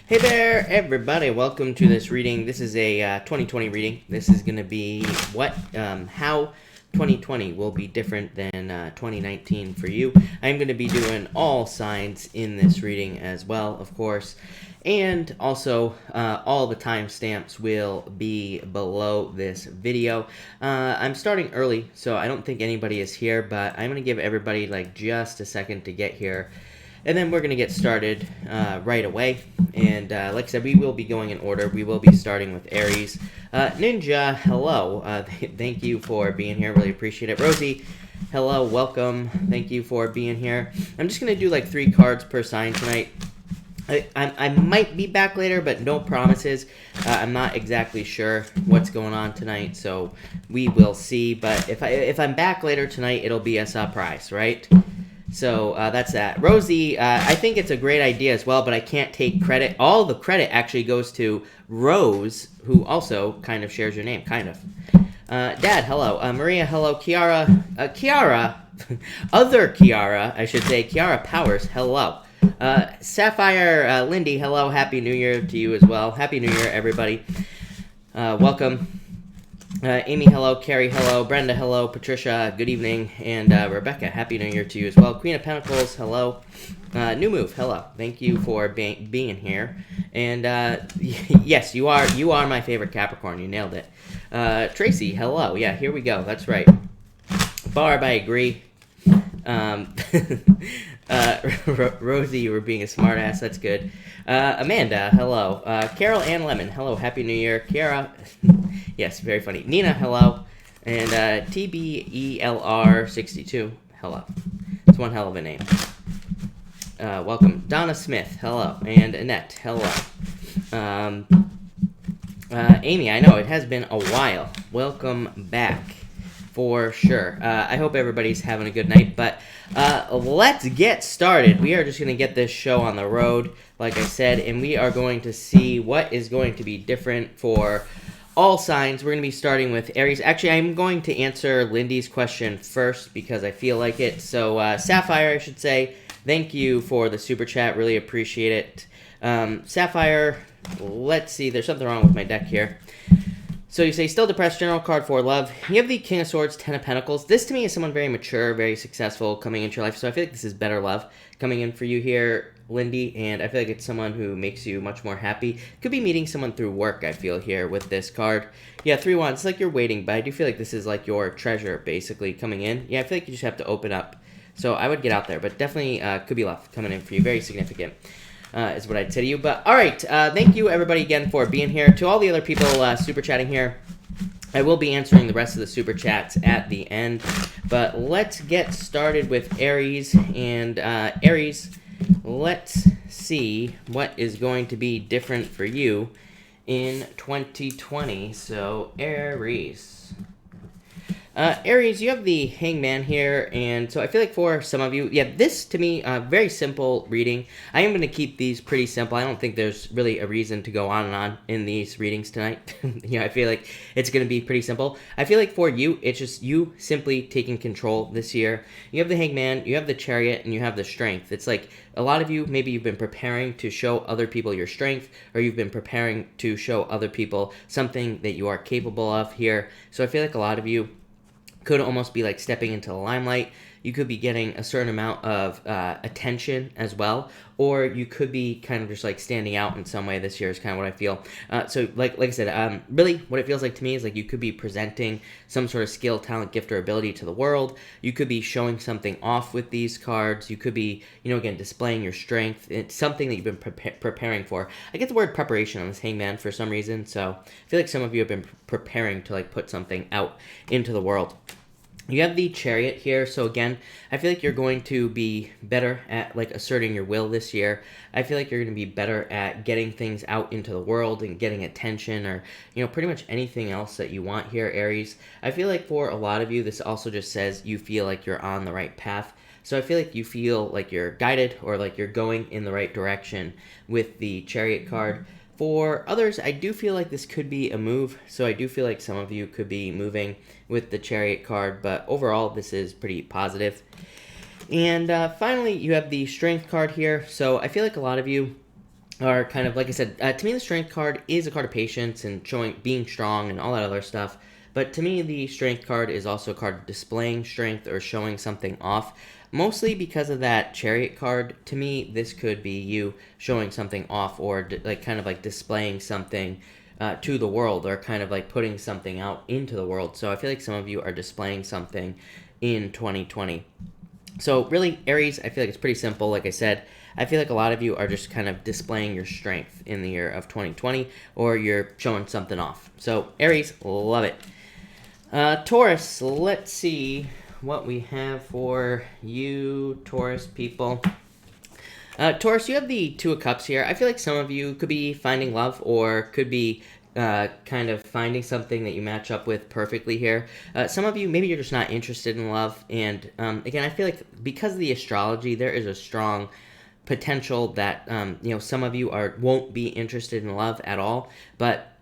Hey there, everybody. Welcome to this reading. This is a 2020 reading. This is going to be how 2020 will be different than 2019 for you. I'm going to be doing all signs in this reading as well, of course. And also, all the timestamps will be below this video. I'm starting early, so I don't think anybody is here, but I'm going to give everybody like just a second to get here. And then we're going to get started right away. And like I said, we will be going in order. We will be starting with Aries. Ninja, hello. Thank you for being here. Really appreciate it. Rosie, hello. Welcome. Thank you for being here. I'm just going to do like 3 cards per sign tonight. I might be back later, but no promises. I'm not exactly sure what's going on tonight, so we will see. But if I'm back later tonight, it'll be a surprise, right? So that's that. Rosie, I think it's a great idea as well, but I can't take credit. All the credit actually goes to Rose, who also kind of shares your name, kind of. Dad, hello. Maria, hello. Kiara, other Kiara, I should say. Kiara Powers, hello. Sapphire, Lindy, hello. Happy New Year to you as well. Happy New Year, everybody. Welcome. Amy, hello. Carrie, hello. Brenda, hello. Patricia, good evening. And Rebecca, Happy New Year to you as well. Queen of Pentacles, hello. New Move, hello. Thank you for being here. And yes, you are my favorite Capricorn. You nailed it. Tracy, hello. Yeah, here we go. That's right. Barb, I agree. Rosie, you were being a smartass. That's good. Amanda, hello. Carol Ann Lemon, hello. Happy New Year. Kiara, yes, very funny. Nina, hello. And TBELR62, hello. It's one hell of a name. Welcome. Donna Smith, hello. And Annette, hello. Amy, I know it has been a while. Welcome back. For sure. I hope everybody's having a good night, but let's get started. We are just going to get this show on the road, like I said, and we are going to see what is going to be different for all signs. We're going to be starting with Aries. Actually, I'm going to answer Lindy's question first because I feel like it. So, Sapphire, I should say, thank you for the super chat. Really appreciate it. Sapphire, let's see. There's something wrong with my deck here. So you say, still depressed, general card for love. You have the King of Swords, 10 of Pentacles. This to me is someone very mature, very successful coming into your life. So I feel like this is better love coming in for you here, Lindy. And I feel like it's someone who makes you much more happy. Could be meeting someone through work, I feel, here with this card. Yeah, 3 Wands. It's like you're waiting, but I do feel like this is like your treasure, basically, coming in. Yeah, I feel like you just have to open up. So I would get out there, but definitely could be love coming in for you. Very significant. Is what I'd say to you. But all right, thank you everybody again for being here. To all the other people super chatting here, I will be answering the rest of the super chats at the end. But let's get started with Aries. And Aries, let's see what is going to be different for you in 2020. So Aries. Aries, you have the Hangman here, and so I feel like for some of you, yeah, this to me, very simple reading. I am going to keep these pretty simple. I don't think there's really a reason to go on and on in these readings tonight. I feel like it's going to be pretty simple. I feel like for you, it's just you simply taking control this year. You have the Hangman, you have the Chariot, and you have the Strength. It's like a lot of you, maybe you've been preparing to show other people your strength, or you've been preparing to show other people something that you are capable of here. So I feel like a lot of you could almost be like stepping into the limelight. You could be getting a certain amount of attention as well, or you could be kind of just like standing out in some way this year is kind of what I feel. So like I said, really what it feels like to me is like you could be presenting some sort of skill, talent, gift, or ability to the world. You could be showing something off with these cards. You could be, again, displaying your strength. It's something that you've been preparing for. I get the word preparation on this Hangman for some reason, so I feel like some of you have been preparing to like put something out into the world. You have the Chariot here, so again, I feel like you're going to be better at like asserting your will this year. I feel like you're going to be better at getting things out into the world and getting attention, or pretty much anything else that you want here, Aries. I feel like for a lot of you, this also just says you feel like you're on the right path. So I feel like you feel like you're guided, or like you're going in the right direction with the Chariot card. For others, I do feel like this could be a move, so I do feel like some of you could be moving with the Chariot card, but overall, this is pretty positive. And finally, you have the Strength card here, so I feel like a lot of you are kind of, like I said, to me the strength card is a card of patience and showing being strong and all that other stuff. But to me, the strength card is also a card of displaying strength or showing something off. Mostly because of that chariot card, to me, this could be you showing something off or like kind of like displaying something to the world, or kind of like putting something out into the world. So I feel like some of you are displaying something in 2020. So really, Aries, I feel like it's pretty simple. Like I said, I feel like a lot of you are just kind of displaying your strength in the year of 2020, or you're showing something off. So Aries, love it. Taurus, let's see what we have for you, Taurus people. Taurus, you have the Two of Cups here. I feel like some of you could be finding love, or could be kind of finding something that you match up with perfectly here. Some of you, maybe you're just not interested in love. And again, I feel like because of the astrology, there is a strong potential that some of you won't be interested in love at all. But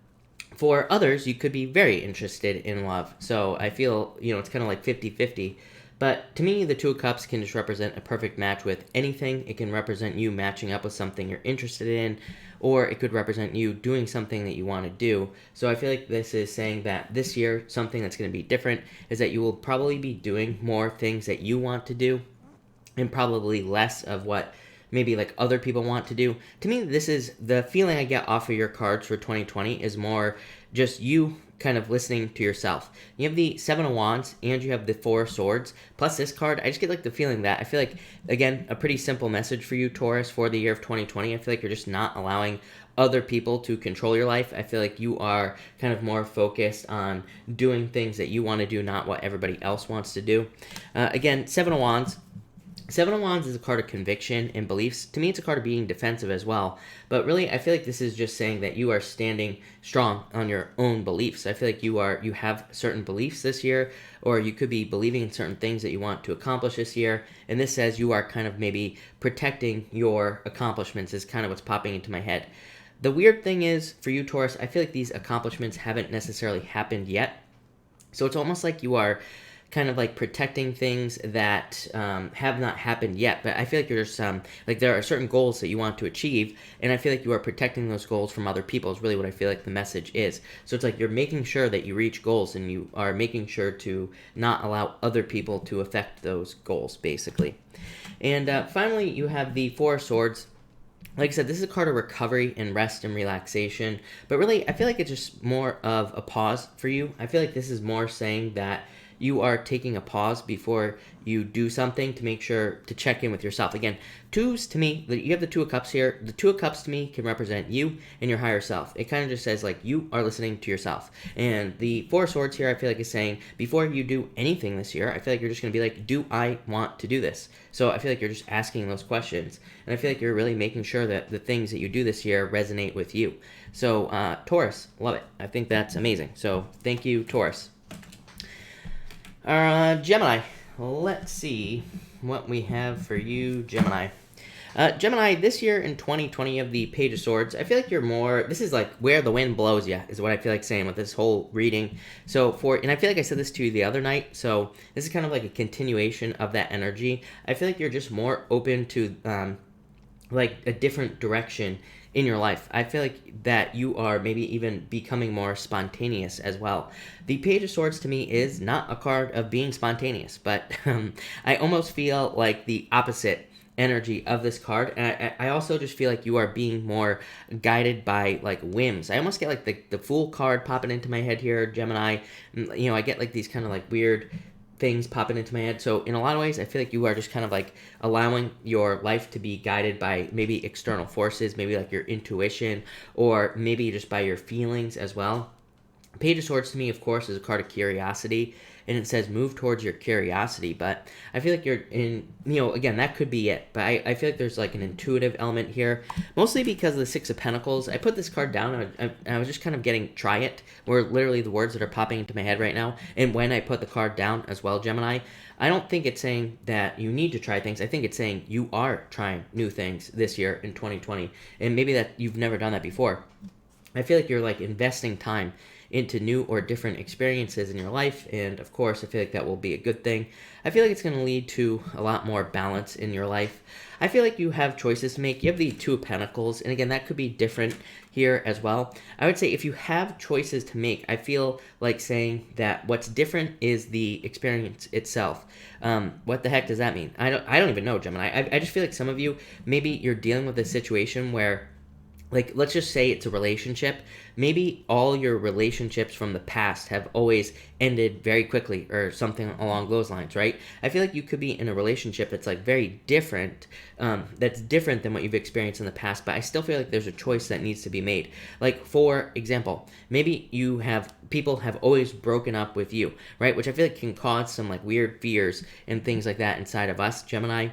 for others, you could be very interested in love. So I feel, it's kind of like 50-50. But to me, the Two of Cups can just represent a perfect match with anything. It can represent you matching up with something you're interested in, or it could represent you doing something that you want to do. So I feel like this is saying that this year, something that's going to be different is that you will probably be doing more things that you want to do, and probably less of what maybe like other people want to do. To me, this is the feeling I get off of your cards for 2020 is more just you kind of listening to yourself. You have the Seven of Wands and you have the Four of Swords. Plus this card, I just get like the feeling that I feel like, again, a pretty simple message for you, Taurus, for the year of 2020. I feel like you're just not allowing other people to control your life. I feel like you are kind of more focused on doing things that you want to do, not what everybody else wants to do. Again, Seven of Wands. Seven of Wands is a card of conviction and beliefs. To me, it's a card of being defensive as well. But really, I feel like this is just saying that you are standing strong on your own beliefs. I feel like you have certain beliefs this year, or you could be believing in certain things that you want to accomplish this year. And this says you are kind of maybe protecting your accomplishments is kind of what's popping into my head. The weird thing is, for you, Taurus, I feel like these accomplishments haven't necessarily happened yet. So it's almost like you are kind of like protecting things that have not happened yet. But I feel like there's like there are certain goals that you want to achieve, and I feel like you are protecting those goals from other people is really what I feel like the message is. So it's like you're making sure that you reach goals, and you are making sure to not allow other people to affect those goals, basically. And finally, you have the Four of Swords. Like I said, this is a card of recovery and rest and relaxation. But really, I feel like it's just more of a pause for you. I feel like this is more saying that you are taking a pause before you do something to make sure to check in with yourself. Again, twos to me, you have the Two of Cups here. The Two of Cups to me can represent you and your higher self. It kind of just says like you are listening to yourself. And the Four of Swords here, I feel like is saying before you do anything this year, I feel like you're just going to be like, do I want to do this? So I feel like you're just asking those questions. And I feel like you're really making sure that the things that you do this year resonate with you. So Taurus, love it. I think that's amazing. So thank you, Taurus. Gemini, let's see what we have for you, Gemini. Gemini, this year in 2020 of the Page of Swords, I feel like you're more, this is like where the wind blows you, is what I feel like saying with this whole reading. And I feel like I said this to you the other night, so this is kind of like a continuation of that energy. I feel like you're just more open to like a different direction in your life. I feel like that you are maybe even becoming more spontaneous as well. The Page of Swords to me is not a card of being spontaneous, but I almost feel like the opposite energy of this card. And I also just feel like you are being more guided by like whims. I almost get like the Fool card popping into my head here, Gemini. I get like these kind of like weird things popping into my head. So in a lot of ways, I feel like you are just kind of like allowing your life to be guided by maybe external forces, maybe like your intuition, or maybe just by your feelings as well. Page of Swords to me, of course, is a card of curiosity, and it says move towards your curiosity. But I feel like you're in, again, that could be it. But I feel like there's like an intuitive element here, mostly because of the Six of Pentacles. I put this card down, and I was just kind of getting try it, were literally the words that are popping into my head right now. And when I put the card down as well, Gemini, I don't think it's saying that you need to try things. I think it's saying you are trying new things this year in 2020. And maybe that you've never done that before. I feel like you're like investing time into new or different experiences in your life, and of course, I feel like that will be a good thing. I feel like it's going to lead to a lot more balance in your life. I feel like you have choices to make. You have the Two of Pentacles, and again, that could be different here as well. I would say if you have choices to make, I feel like saying that what's different is the experience itself. What the heck does that mean? I don't even know, Gemini. I just feel like some of you, maybe you're dealing with a situation where, like, let's just say it's a relationship. Maybe all your relationships from the past have always ended very quickly or something along those lines, right? I feel like you could be in a relationship that's like very different, that's different than what you've experienced in the past, but I still feel like there's a choice that needs to be made. Like, for example, maybe people have always broken up with you, right? Which I feel like can cause some like weird fears and things like that inside of us, Gemini.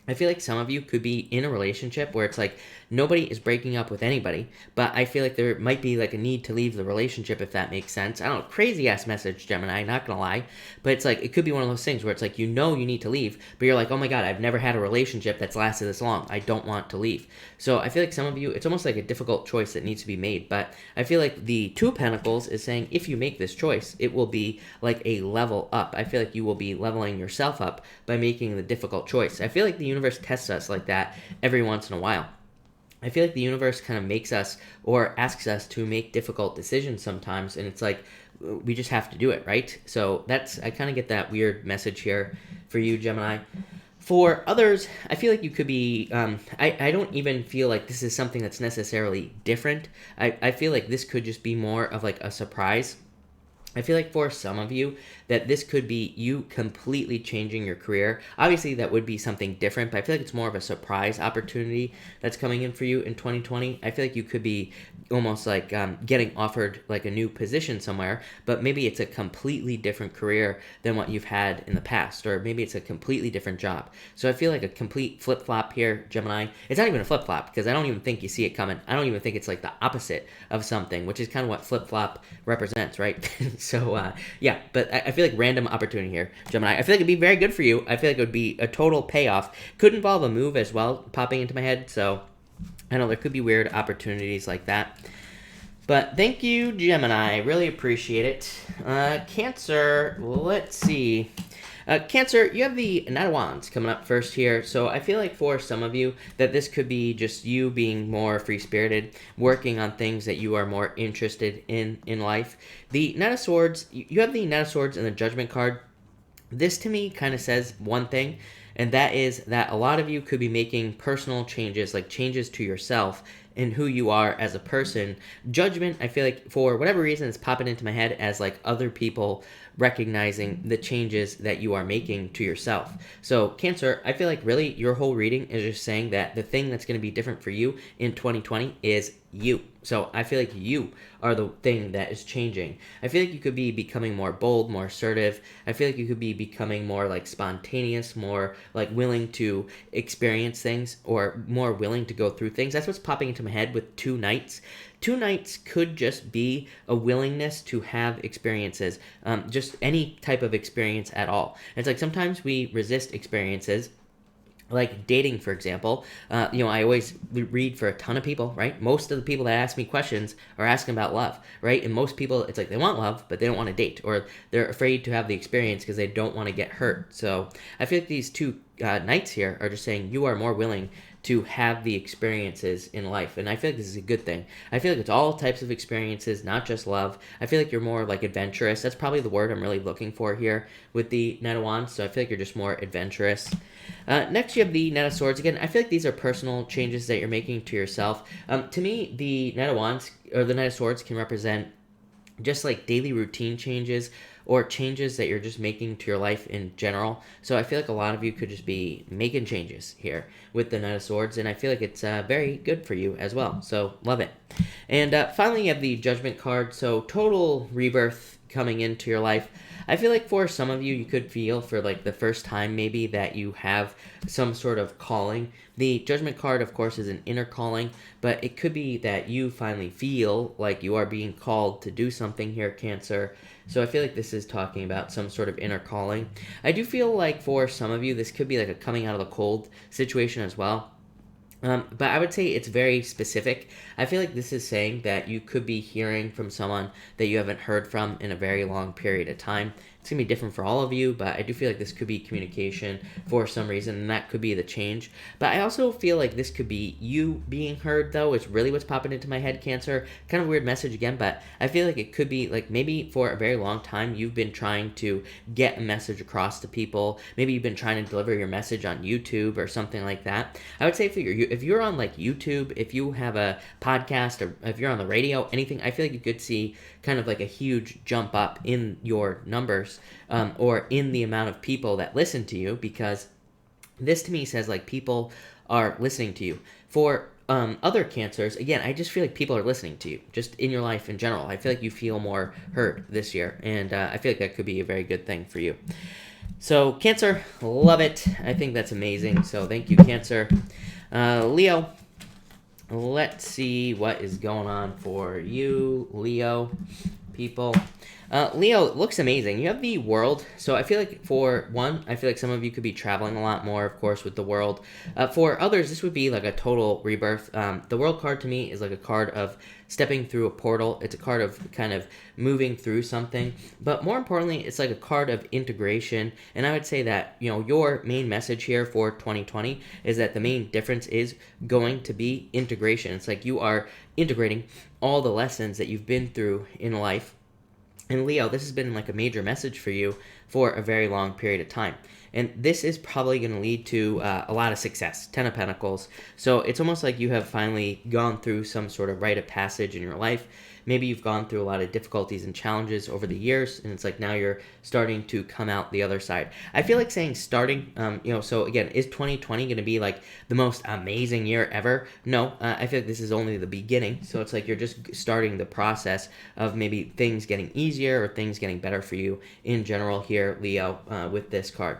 I feel like some of you could be in a relationship where it's like nobody is breaking up with anybody, but I feel like there might be like a need to leave the relationship, if that makes sense. I don't know, crazy ass message, Gemini, not gonna lie, but it's like it could be one of those things where it's like you need to leave, but you're like, oh my god, I've never had a relationship that's lasted this long. I don't want to leave. So I feel like some of you, it's almost like a difficult choice that needs to be made, but I feel like the Two of Pentacles is saying if you make this choice, it will be like a level up. I feel like you will be leveling yourself up by making the difficult choice. I feel like the universe tests us like that every once in a while. I feel like the universe kind of makes us or asks us to make difficult decisions sometimes, and it's like we just have to do it, right? So I kind of get that weird message here for you, Gemini. For others, I feel like you could be, I don't even feel like this is something that's necessarily different. I feel like this could just be more of like a surprise. I feel like for some of you that this could be you completely changing your career. Obviously, that would be something different, but I feel like it's more of a surprise opportunity that's coming in for you in 2020. I feel like you could be almost like getting offered like a new position somewhere, but maybe it's a completely different career than what you've had in the past, or maybe it's a completely different job. So I feel like a complete flip-flop here, Gemini. It's not even a flip-flop because I don't even think you see it coming. I don't even think it's like the opposite of something, which is kind of what flip-flop represents, right? So, yeah, but I feel like random opportunity here, Gemini. I feel like it'd be very good for you. I feel like it would be a total payoff. Could involve a move as well, popping into my head. So, I know there could be weird opportunities like that. But thank you, Gemini. I really appreciate it. Cancer, let's see. Cancer, you have the Knight of Wands coming up first here, so I feel like for some of you that this could be just you being more free-spirited, working on things that you are more interested in life. The Knight of Swords, you have the Knight of Swords and the Judgment card. This to me kind of says one thing, and that is that a lot of you could be making personal changes, like changes to yourself and who you are as a person. Judgment, I feel like for whatever reason, it's popping into my head as like other people recognizing the changes that you are making to yourself. So Cancer, I feel like really your whole reading is just saying that the thing that's going to be different for you in 2020 is you. So I feel like you are the thing that is changing. I feel like you could be becoming more bold, more assertive. I feel like you could be becoming more like spontaneous, more like willing to experience things, or more willing to go through things. That's what's popping into my head with two Knights. Two Knights could just be a willingness to have experiences, just any type of experience at all. And it's like sometimes we resist experiences, like dating, for example. I always read for a ton of people, right? Most of the people that ask me questions are asking about love, right? And most people, it's like they want love, but they don't want to date, or they're afraid to have the experience because they don't want to get hurt. So I feel like these two Knights here are just saying you are more willing to have the experiences in life, and I feel like this is a good thing. I feel like it's all types of experiences, not just love. I feel like you're more like adventurous. That's probably the word I'm really looking for here with the Knight of Wands, so I feel like you're just more adventurous. Next, you have the Knight of Swords. Again, I feel like these are personal changes that you're making to yourself. To me, the Knight of Wands, or the Knight of Swords, can represent just like daily routine changes, or changes that you're just making to your life in general. So I feel like a lot of you could just be making changes here with the Knight of Swords, and I feel like it's very good for you as well. So love it. And finally, you have the Judgment card. So total rebirth coming into your life. I feel like for some of you, you could feel for like the first time maybe that you have some sort of calling. The Judgment card, of course, is an inner calling, but it could be that you finally feel like you are being called to do something here, Cancer. So I feel like this is talking about some sort of inner calling. I do feel like for some of you, this could be like a coming out of the cold situation as well. But I would say it's very specific. I feel like this is saying that you could be hearing from someone that you haven't heard from in a very long period of time. It's going to be different for all of you, but I do feel like this could be communication for some reason, and that could be the change. But I also feel like this could be you being heard, though, is really what's popping into my head, Cancer. Kind of weird message again, but I feel like it could be like maybe for a very long time you've been trying to get a message across to people. Maybe you've been trying to deliver your message on YouTube or something like that. I would say if you're on like YouTube, if you have a podcast, or if you're on the radio, anything, I feel like you could see kind of like a huge jump up in your numbers, or in the amount of people that listen to you, because this to me says like people are listening to you. For other Cancers, again, I just feel like people are listening to you just in your life in general. I feel like you feel more heard this year, and I feel like that could be a very good thing for you. So Cancer, love it. I think that's amazing. So thank you, Cancer. Leo, let's see what is going on for you, Leo people. Leo, looks amazing. You have the World. So I feel like for one, I feel like some of you could be traveling a lot more, of course, with the World. For others, this would be like a total rebirth. The World card to me is like a card of stepping through a portal. It's a card of kind of moving through something. But more importantly, it's like a card of integration. And I would say that, your main message here for 2020 is that the main difference is going to be integration. It's like you are integrating all the lessons that you've been through in life. And Leo, this has been like a major message for you for a very long period of time. And this is probably going to lead to a lot of success, 10 of Pentacles. So it's almost like you have finally gone through some sort of rite of passage in your life. Maybe you've gone through a lot of difficulties and challenges over the years, and it's like now you're starting to come out the other side. I feel like saying starting, so again, is 2020 going to be like the most amazing year ever? No, I feel like this is only the beginning. So it's like you're just starting the process of maybe things getting easier or things getting better for you in general here, Leo, with this card.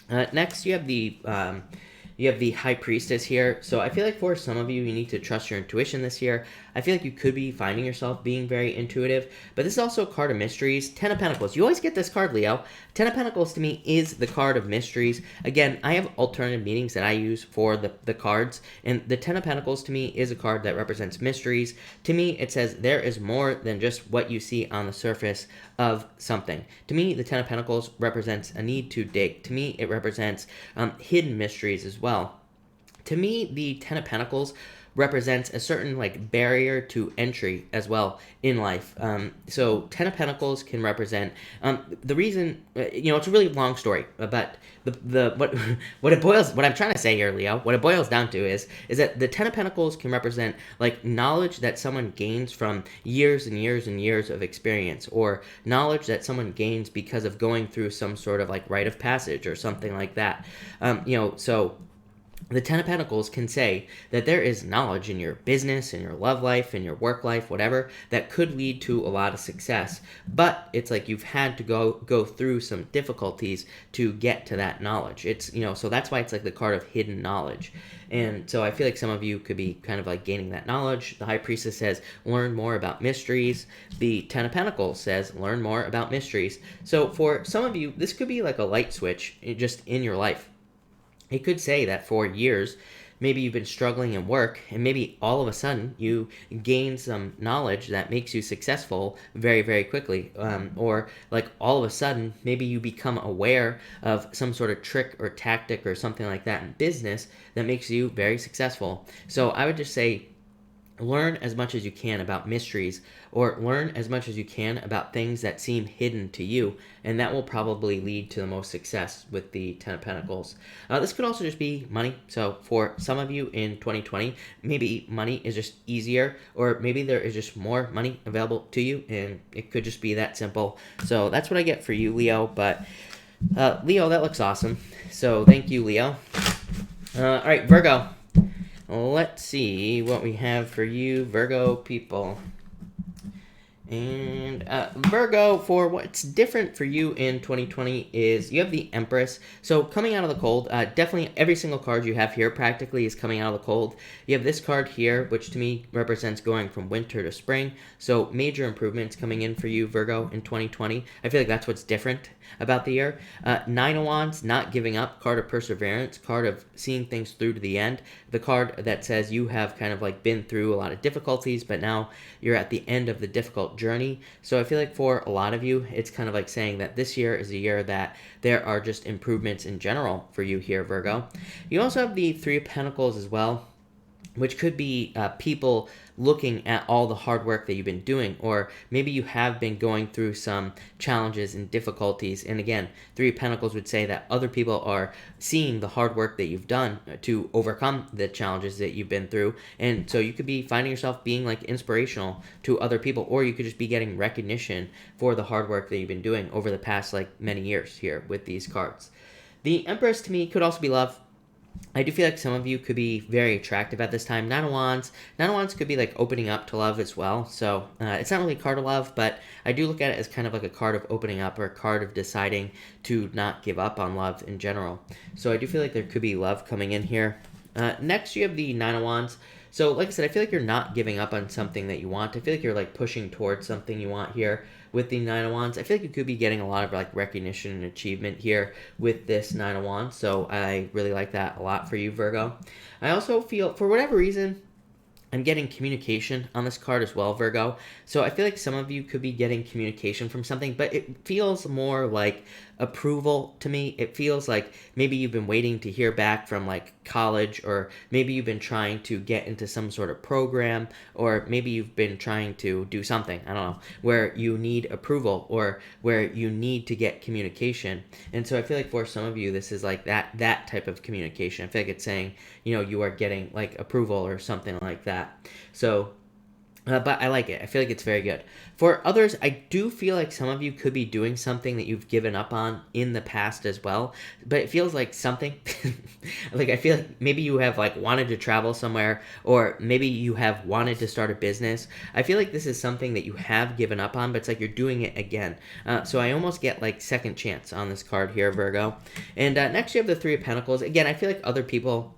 Next, you have the High Priestess here. So I feel like for some of you, you need to trust your intuition this year. I feel like you could be finding yourself being very intuitive, but this is also a card of mysteries. 10 of Pentacles. You always get this card, Leo. 10 of Pentacles to me is the card of mysteries. Again, I have alternative meanings that I use for the cards, and the 10 of Pentacles to me is a card that represents mysteries. To me, it says there is more than just what you see on the surface of something. To me, the 10 of Pentacles represents a need to dig. To me, it represents hidden mysteries as well. To me, the 10 of Pentacles represents a certain like barrier to entry as well in life. So 10 of Pentacles can represent the reason, it's a really long story, but what I'm trying to say here, Leo, what it boils down to is that the 10 of Pentacles can represent like knowledge that someone gains from years and years and years of experience, or knowledge that someone gains because of going through some sort of like rite of passage or something like that. So the 10 of Pentacles can say that there is knowledge in your business, in your love life, in your work life, whatever, that could lead to a lot of success. But it's like you've had to go through some difficulties to get to that knowledge. It's, so that's why it's like the card of hidden knowledge. And so I feel like some of you could be kind of like gaining that knowledge. The High Priestess says, learn more about mysteries. The 10 of Pentacles says, learn more about mysteries. So for some of you, this could be like a light switch just in your life. It could say that for years, maybe you've been struggling in work, and maybe all of a sudden you gain some knowledge that makes you successful very, very quickly. Or like all of a sudden, maybe you become aware of some sort of trick or tactic or something like that in business that makes you very successful. So I would just say, learn as much as you can about mysteries, or learn as much as you can about things that seem hidden to you, and that will probably lead to the most success with the 10 of Pentacles. This could also just be money. So for some of you in 2020, maybe money is just easier, or maybe there is just more money available to you, and it could just be that simple. So that's what I get for you, Leo. But Leo, that looks awesome. So thank you, Leo. All right, Virgo. Let's see what we have for you, Virgo people. And Virgo, for what's different for you in 2020 is you have the Empress. So coming out of the cold, definitely every single card you have here practically is coming out of the cold. You have this card here, which to me represents going from winter to spring. So major improvements coming in for you, Virgo, in 2020. I feel like that's what's different about the year. Nine of Wands, not giving up, card of perseverance, card of seeing things through to the end. The card that says you have kind of like been through a lot of difficulties, but now you're at the end of the difficult journey. So I feel like for a lot of you, it's kind of like saying that this year is a year that there are just improvements in general for you here, Virgo. You also have the Three of Pentacles as well, which could be people looking at all the hard work that you've been doing, or maybe you have been going through some challenges and difficulties. And again, Three of Pentacles would say that other people are seeing the hard work that you've done to overcome the challenges that you've been through. And so you could be finding yourself being like inspirational to other people, or you could just be getting recognition for the hard work that you've been doing over the past like many years here with these cards. The Empress to me could also be love. I do feel like some of you could be very attractive at this time. Nine of Wands. Nine of Wands could be like opening up to love as well. So it's not really a card of love, but I do look at it as kind of like a card of opening up, or a card of deciding to not give up on love in general. So I do feel like there could be love coming in here. Next, you have the Nine of Wands. So like I said, I feel like you're not giving up on something that you want. I feel like you're like pushing towards something you want here with the Nine of Wands. I feel like you could be getting a lot of like recognition and achievement here with this Nine of Wands. So I really like that a lot for you, Virgo. I also feel, for whatever reason, I'm getting communication on this card as well, Virgo. So I feel like some of you could be getting communication from something, but it feels more like approval to me. It feels like maybe you've been waiting to hear back from like college, or maybe you've been trying to get into some sort of program, or maybe you've been trying to do something, I don't know, where you need approval, or where you need to get communication. And so I feel like for some of you, this is like that type of communication. I feel like it's saying, you know, you are getting like approval or something like that. So but I like it. I feel like it's very good. For others, I do feel like some of you could be doing something that you've given up on in the past as well. But it feels like something, like I feel like maybe you have like wanted to travel somewhere, or maybe you have wanted to start a business. I feel like this is something that you have given up on, but it's like you're doing it again. So I almost get like second chance on this card here, Virgo. And next you have the Three of Pentacles. Again, I feel like other people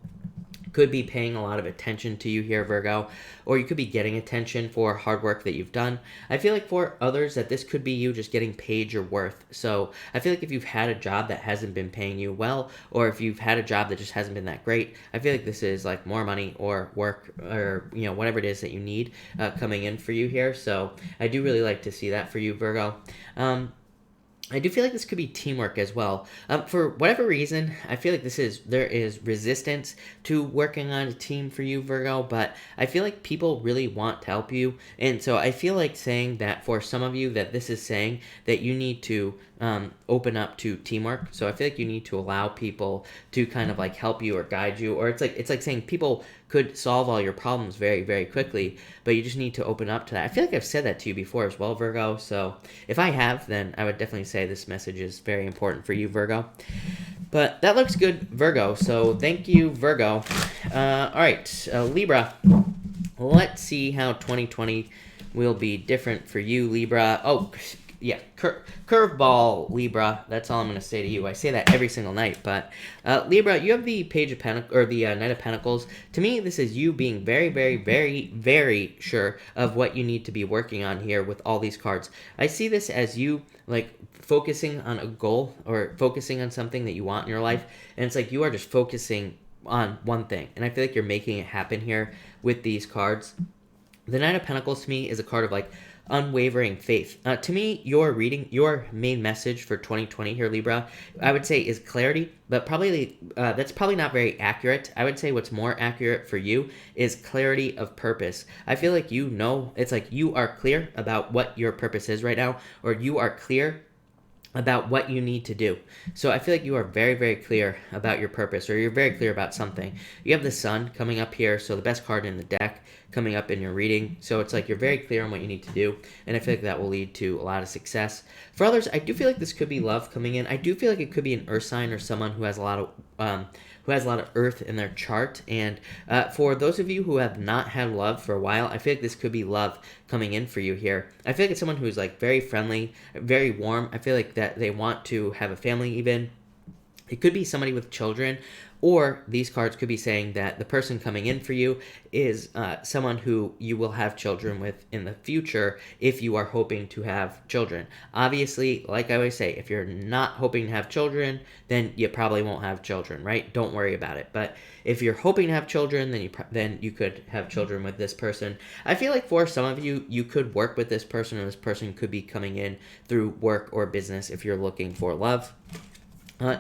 could be paying a lot of attention to you here, Virgo, or you could be getting attention for hard work that you've done. I feel like for others that this could be you just getting paid your worth. So I feel like if you've had a job that hasn't been paying you well, or if you've had a job that just hasn't been that great, I feel like this is like more money or work, or you know, whatever it is that you need coming in for you here. So I do really like to see that for you, Virgo. I do feel like this could be teamwork as well. For whatever reason, I feel like there is resistance to working on a team for you, Virgo, but I feel like people really want to help you. And so I feel like saying that for some of you, that this is saying that you need to open up to teamwork. So I feel like you need to allow people to kind of like help you or guide you, or it's like saying people could solve all your problems very, very quickly, but you just need to open up to that. I feel like I've said that to you before as well, Virgo. So if I have, then I would definitely say this message is very important for you, Virgo. But that looks good, Virgo. So thank you, Virgo. All right, Libra. Let's see how 2020 will be different for you, Libra. Oh, yeah, curveball, Libra. That's all I'm going to say to you. I say that every single night. But Libra, you have the Page of Pentacles, or the Knight of Pentacles. To me, this is you being very, very, very, very sure of what you need to be working on here with all these cards. I see this as you like focusing on a goal, or focusing on something that you want in your life. And it's like you are just focusing on one thing. And I feel like you're making it happen here with these cards. The Knight of Pentacles to me is a card of like unwavering faith. To me, your main message for 2020 here, Libra, I would say is clarity, but probably that's probably not very accurate. I would say what's more accurate for you is clarity of purpose. I feel like you know, it's like you are clear about what your purpose is right now, or you are clear about what you need to do. So I feel like you are very, very clear about your purpose, or you're very clear about something. You have the Sun coming up here, so the best card in the deck coming up in your reading. So it's like you're very clear on what you need to do, and I feel like that will lead to a lot of success. For others, I do feel like this could be love coming in. I do feel like it could be an earth sign, or someone who has a lot of who has a lot of earth in their chart. And for those of you who have not had love for a while, I feel like this could be love coming in for you here. I feel like it's someone who's like very friendly, very warm. I feel like that they want to have a family even. It could be somebody with children, or these cards could be saying that the person coming in for you is someone who you will have children with in the future if you are hoping to have children. Obviously, like I always say, if you're not hoping to have children, then you probably won't have children, right? Don't worry about it. But if you're hoping to have children, then you could have children with this person. I feel like for some of you, you could work with this person, or this person could be coming in through work or business if you're looking for love.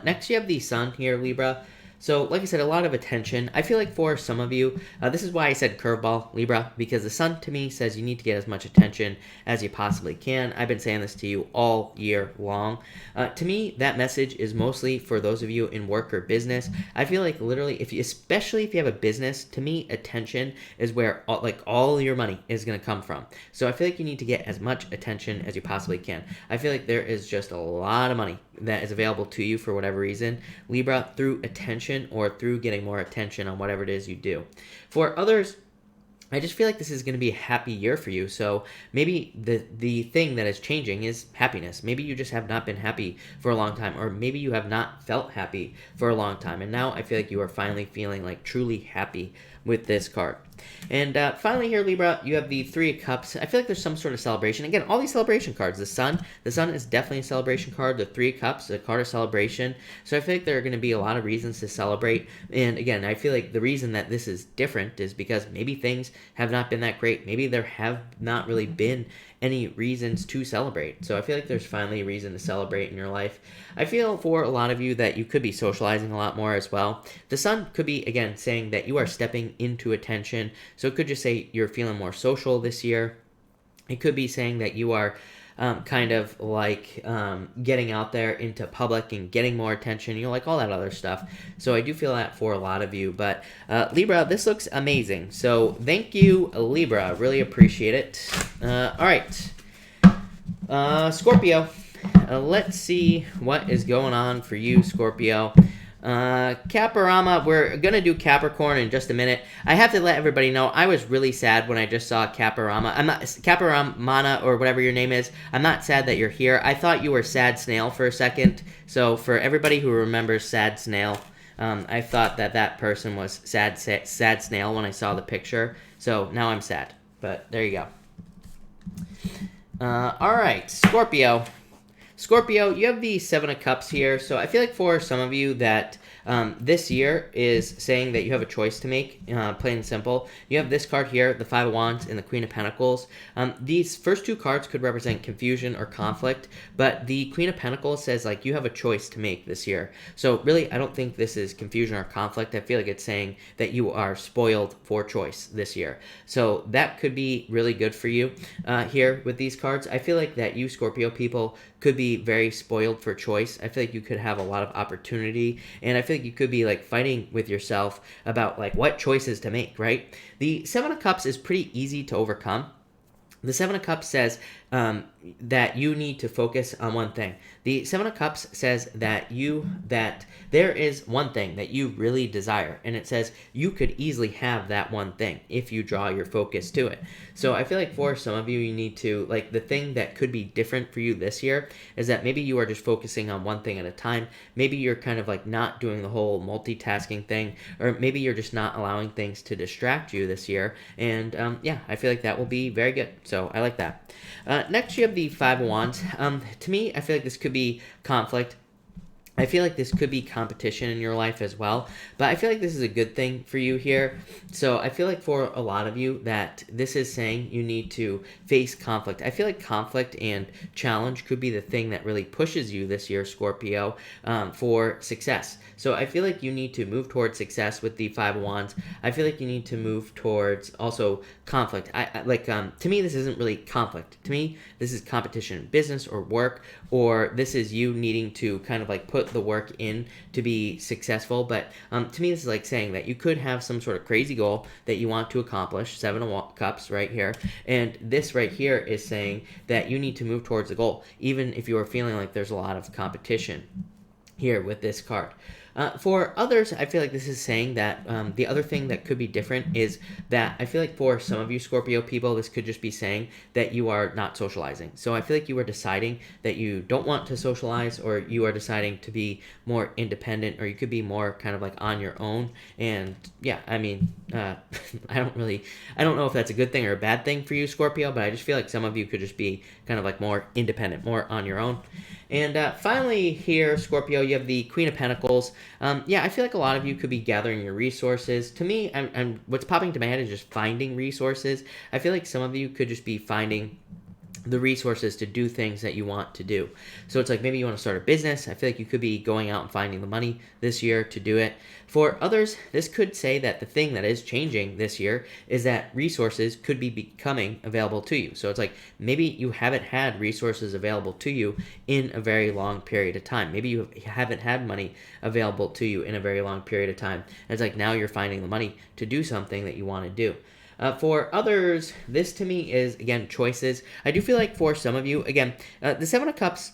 Next, you have the Sun here, Libra. So, like I said, a lot of attention. I feel like for some of you, this is why I said curveball, Libra, because the Sun to me says you need to get as much attention as you possibly can. I've been saying this to you all year long. To me, that message is mostly for those of you in work or business. I feel like literally, especially if you have a business, to me, attention is where all your money is going to come from. So I feel like you need to get as much attention as you possibly can. I feel like there is just a lot of money that is available to you for whatever reason, Libra, through attention or through getting more attention on whatever it is you do. For others, I just feel like this is going to be a happy year for you. So maybe the thing that is changing is happiness. Maybe you just have not been happy for a long time, or maybe you have not felt happy for a long time. And now I feel like you are finally feeling like truly happy with this card. And finally here, Libra, you have the Three of Cups. I feel like there's some sort of celebration. Again, all these celebration cards. The Sun is definitely a celebration card. The Three of Cups, a card of celebration. So I feel like there are going to be a lot of reasons to celebrate. And again, I feel like the reason that this is different is because maybe things have not been that great. Maybe there have not really been any reasons to celebrate. So I feel like there's finally a reason to celebrate in your life. I feel for a lot of you that you could be socializing a lot more as well. The Sun could be, again, saying that you are stepping into attention. So it could just say you're feeling more social this year. It could be saying that you are kind of like getting out there into public and getting more attention, like all that other stuff. So I do feel that for a lot of you. But Libra, this looks amazing. So thank you, Libra. Really appreciate it. All right. Scorpio. Let's see what is going on for you, Scorpio. Caparama, we're going to do Capricorn in just a minute. I have to let everybody know, I was really sad when I just saw Caparama. I'm not, Caparamana, or whatever your name is. I'm not sad that you're here. I thought you were Sad Snail for a second. So for everybody who remembers Sad Snail, I thought that person was Sad Snail when I saw the picture. So now I'm sad. But there you go. All right, Scorpio. Scorpio, you have the Seven of Cups here. So I feel like for some of you that this year is saying that you have a choice to make, plain and simple. You have this card here, the Five of Wands and the Queen of Pentacles. These first two cards could represent confusion or conflict, but the Queen of Pentacles says like you have a choice to make this year. So really, I don't think this is confusion or conflict. I feel like it's saying that you are spoiled for choice this year. So that could be really good for you here with these cards. I feel like that you Scorpio people could be very spoiled for choice. I feel like you could have a lot of opportunity, and I feel like you could be like fighting with yourself about like what choices to make, right? The Seven of Cups is pretty easy to overcome. The Seven of Cups says that you need to focus on one thing. The Seven of Cups says that there is one thing that you really desire, and it says you could easily have that one thing if you draw your focus to it. So I feel like for some of you, you need to, like, the thing that could be different for you this year is that maybe you are just focusing on one thing at a time. Maybe you're kind of like not doing the whole multitasking thing, or maybe you're just not allowing things to distract you this year. And yeah, I feel like that will be very good. So I like that. Next, you have the Five of Wands. To me, I feel like this could be conflict. I feel like this could be competition in your life as well, but I feel like this is a good thing for you here. So I feel like for a lot of you that this is saying you need to face conflict. I feel like conflict and challenge could be the thing that really pushes you this year, Scorpio, for success. So I feel like you need to move towards success with the Five of Wands. I feel like you need to move towards also conflict. To me, this isn't really conflict. To me, this is competition in business or work, or this is you needing to kind of like put the work in to be successful. But to me, this is like saying that you could have some sort of crazy goal that you want to accomplish, Seven of Cups right here, and this right here is saying that you need to move towards the goal, even if you are feeling like there's a lot of competition here with this card. For others, I feel like this is saying that the other thing that could be different is that I feel like for some of you Scorpio people, this could just be saying that you are not socializing. So I feel like you are deciding that you don't want to socialize, or you are deciding to be more independent, or you could be more kind of like on your own. And yeah, I mean, I don't know if that's a good thing or a bad thing for you, Scorpio, but I just feel like some of you could just be kind of like more independent, more on your own. And finally here, Scorpio, you have the Queen of Pentacles. Yeah, I feel like a lot of you could be gathering your resources. To me, what's popping to my head is just finding resources. I feel like some of you could just be finding the resources to do things that you want to do. So it's like maybe you want to start a business. I feel like you could be going out and finding the money this year to do it. For others, this could say that the thing that is changing this year is that resources could be becoming available to you. So it's like maybe you haven't had resources available to you in a very long period of time. Maybe you haven't had money available to you in a very long period of time. And it's like now you're finding the money to do something that you want to do. For others, this to me is, again, choices. I do feel like for some of you, again, the Seven of Cups,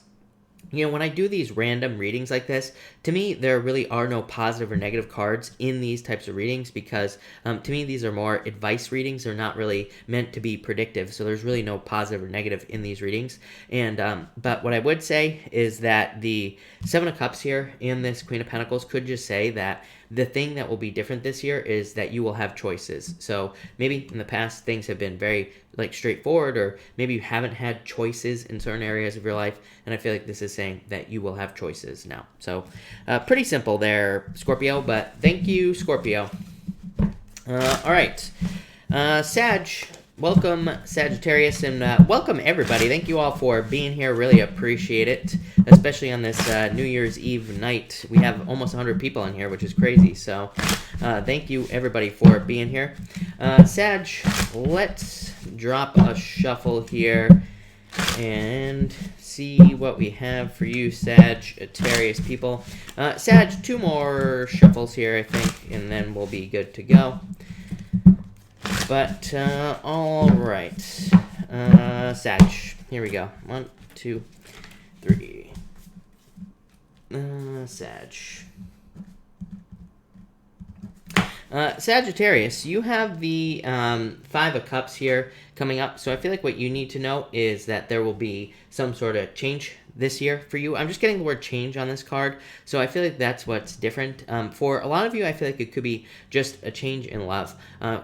you know, when I do these random readings like this, to me, there really are no positive or negative cards in these types of readings because, to me, these are more advice readings. They're not really meant to be predictive, so there's really no positive or negative in these readings. And but what I would say is that the Seven of Cups here in this Queen of Pentacles could just say that the thing that will be different this year is that you will have choices. So maybe in the past things have been very like straightforward, or maybe you haven't had choices in certain areas of your life, and I feel like this is saying that you will have choices now. So pretty simple there, Scorpio, but thank you, Scorpio. All right, Sag. Welcome, Sagittarius, and welcome, everybody. Thank you all for being here. Really appreciate it, especially on this New Year's Eve night. We have almost 100 people in here, which is crazy. So thank you, everybody, for being here. Sag, let's drop a shuffle here and see what we have for you, Sagittarius people. Sag, 2 more shuffles here, I think, and then we'll be good to go. But, all right. Sag, here we go. 1, 2, 3. Sag. Sagittarius, you have the 5 of Cups here coming up. So I feel like what you need to know is that there will be some sort of change this year for you. I'm just getting the word change on this card, so I feel like that's what's different. For a lot of you, I feel like it could be just a change in love,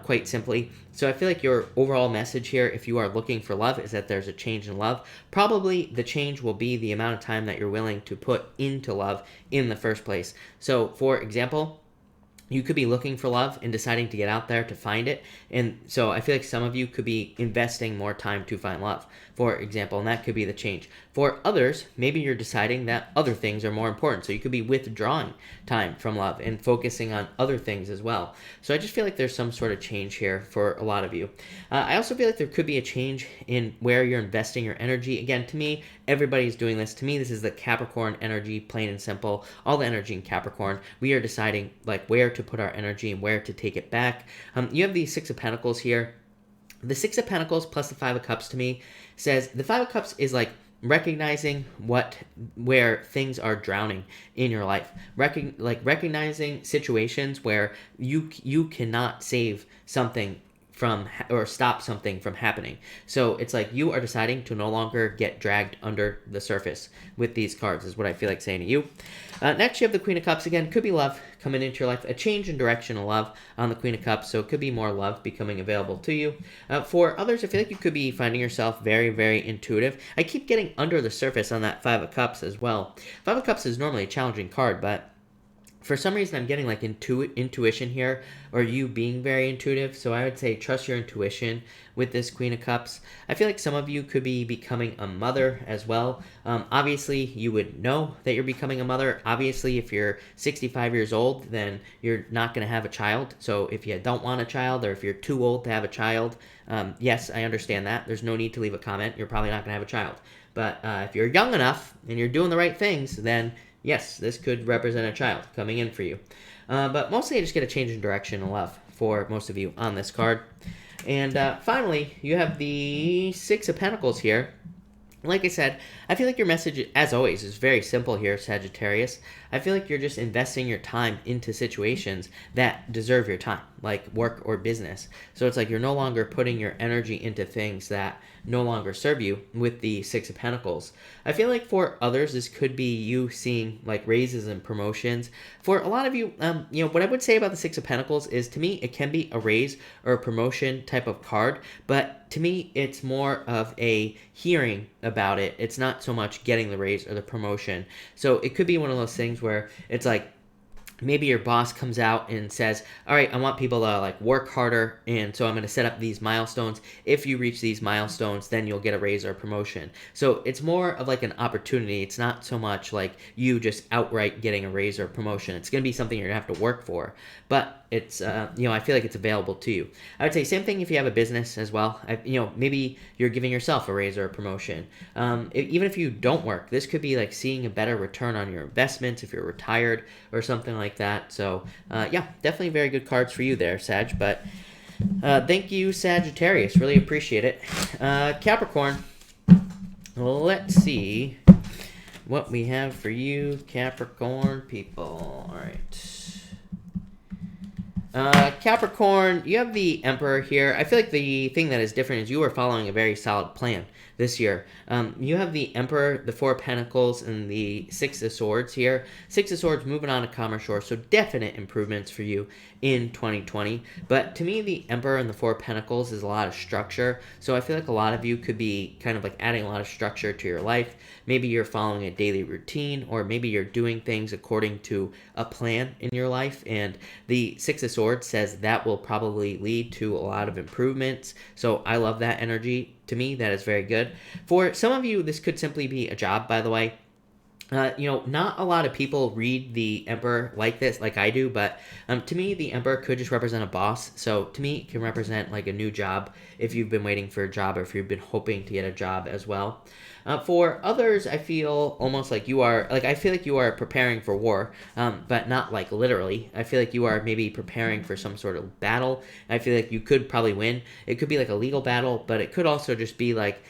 quite simply. So I feel like your overall message here, if you are looking for love, is that there's a change in love. Probably the change will be the amount of time that you're willing to put into love in the first place. So for example, you could be looking for love and deciding to get out there to find it. And so I feel like some of you could be investing more time to find love, for example, and that could be the change. For others, maybe you're deciding that other things are more important. So you could be withdrawing time from love and focusing on other things as well. So I just feel like there's some sort of change here for a lot of you. I also feel like there could be a change in where you're investing your energy. Again, to me, everybody's doing this. To me, this is the Capricorn energy, plain and simple. All the energy in Capricorn. We are deciding like where to put our energy and where to take it back. You have the 6 of Pentacles here. The 6 of Pentacles plus the 5 of Cups to me says the 5 of Cups is like recognizing where things are drowning in your life. Recognizing situations where you cannot save something from or stop something from happening. So it's like you are deciding to no longer get dragged under the surface with these cards is what I feel like saying to you. Next, you have the Queen of Cups. Again, could be love coming into your life, a change in direction of love on the Queen of Cups. So it could be more love becoming available to you. For others, I feel like you could be finding yourself very, very intuitive. I keep getting under the surface on that 5 of Cups as well. 5 of Cups is normally a challenging card, but for some reason, I'm getting like intuition here, or you being very intuitive. So I would say trust your intuition with this Queen of Cups. I feel like some of you could be becoming a mother as well. Obviously, you would know that you're becoming a mother. Obviously, if you're 65 years old, then you're not going to have a child. So if you don't want a child, or if you're too old to have a child, yes, I understand that. There's no need to leave a comment. You're probably not going to have a child. But if you're young enough and you're doing the right things, then yes, this could represent a child coming in for you. But mostly I just get a change in direction and love for most of you on this card. And finally, you have the 6 of Pentacles here. Like I said, I feel like your message, as always, is very simple here, Sagittarius. I feel like you're just investing your time into situations that deserve your time, like work or business. So it's like you're no longer putting your energy into things that no longer serve you with the Six of Pentacles. I feel like for others, this could be you seeing like raises and promotions. For a lot of you, what I would say about the Six of Pentacles is, to me, it can be a raise or a promotion type of card, but to me, it's more of a hearing about it. It's not so much getting the raise or the promotion. So it could be one of those things where it's like, maybe your boss comes out and says, all right, I want people to like work harder, and so I'm going to set up these milestones. If you reach these milestones, then you'll get a raise or a promotion. So it's more of like an opportunity. It's not so much like you just outright getting a raise or a promotion. It's going to be something you're going to have to work for, but it's I feel like it's available to you. I would say same thing if you have a business as well. Maybe you're giving yourself a raise or a promotion. Even if you don't work, this could be like seeing a better return on your investments if you're retired or something like that. So yeah, definitely very good cards for you there, Sag. But thank you, Sagittarius. Really appreciate it. Capricorn, let's see what we have for you, Capricorn people. All right. Capricorn, you have the Emperor here. I feel like the thing that is different is you are following a very solid plan this year. You have the Emperor, the Four of Pentacles, and the Six of Swords here. Six of Swords moving on to calmer shore, so definite improvements for you in 2020. But to me, the Emperor and the Four of Pentacles is a lot of structure. So I feel like a lot of you could be kind of like adding a lot of structure to your life. Maybe you're following a daily routine, or maybe you're doing things according to a plan in your life. And the Six of Swords says that will probably lead to a lot of improvements. So I love that energy. To me, that is very good. For some of you, this could simply be a job, by the way. Not a lot of people read the Emperor like this, like I do, but to me, the Emperor could just represent a boss. So to me, it can represent like a new job if you've been waiting for a job, or if you've been hoping to get a job as well. For others, I feel almost like you are, I feel like you are preparing for war, but not like literally. I feel like you are maybe preparing for some sort of battle. I feel like you could probably win. It could be like a legal battle, but it could also just be like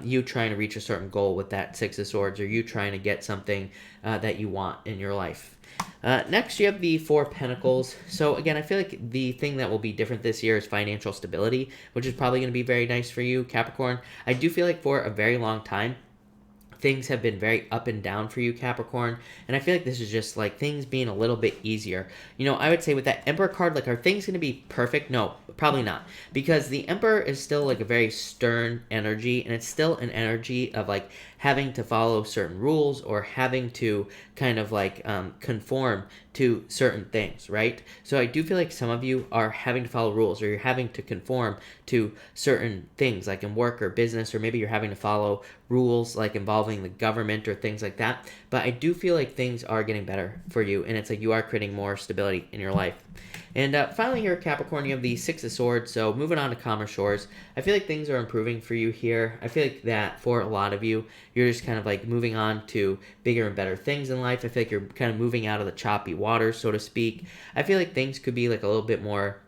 you trying to reach a certain goal with that Six of Swords, or you trying to get something that you want in your life. Next, you have the Four of Pentacles. So again, I feel like the thing that will be different this year is financial stability, which is probably going to be very nice for you, Capricorn. I do feel like for a very long time, things have been very up and down for you, Capricorn, and I feel like this is just like things being a little bit easier. I would say with that Emperor card, like, are things going to be perfect? No, probably not, because the Emperor is still like a very stern energy, and it's still an energy of like having to follow certain rules, or having to kind of like conform to certain things, right? So I do feel like some of you are having to follow rules, or you're having to conform to certain things, like in work or business, or maybe you're having to follow rules like involving the government or things like that. But I do feel like things are getting better for you, and it's like you are creating more stability in your life. And finally here, Capricorn, you have the Six of Swords. So moving on to calmer shores, I feel like things are improving for you here. I feel like that for a lot of you, you're just kind of like moving on to bigger and better things in life. I feel like you're kind of moving out of the choppy waters, so to speak. I feel like things could be like a little bit more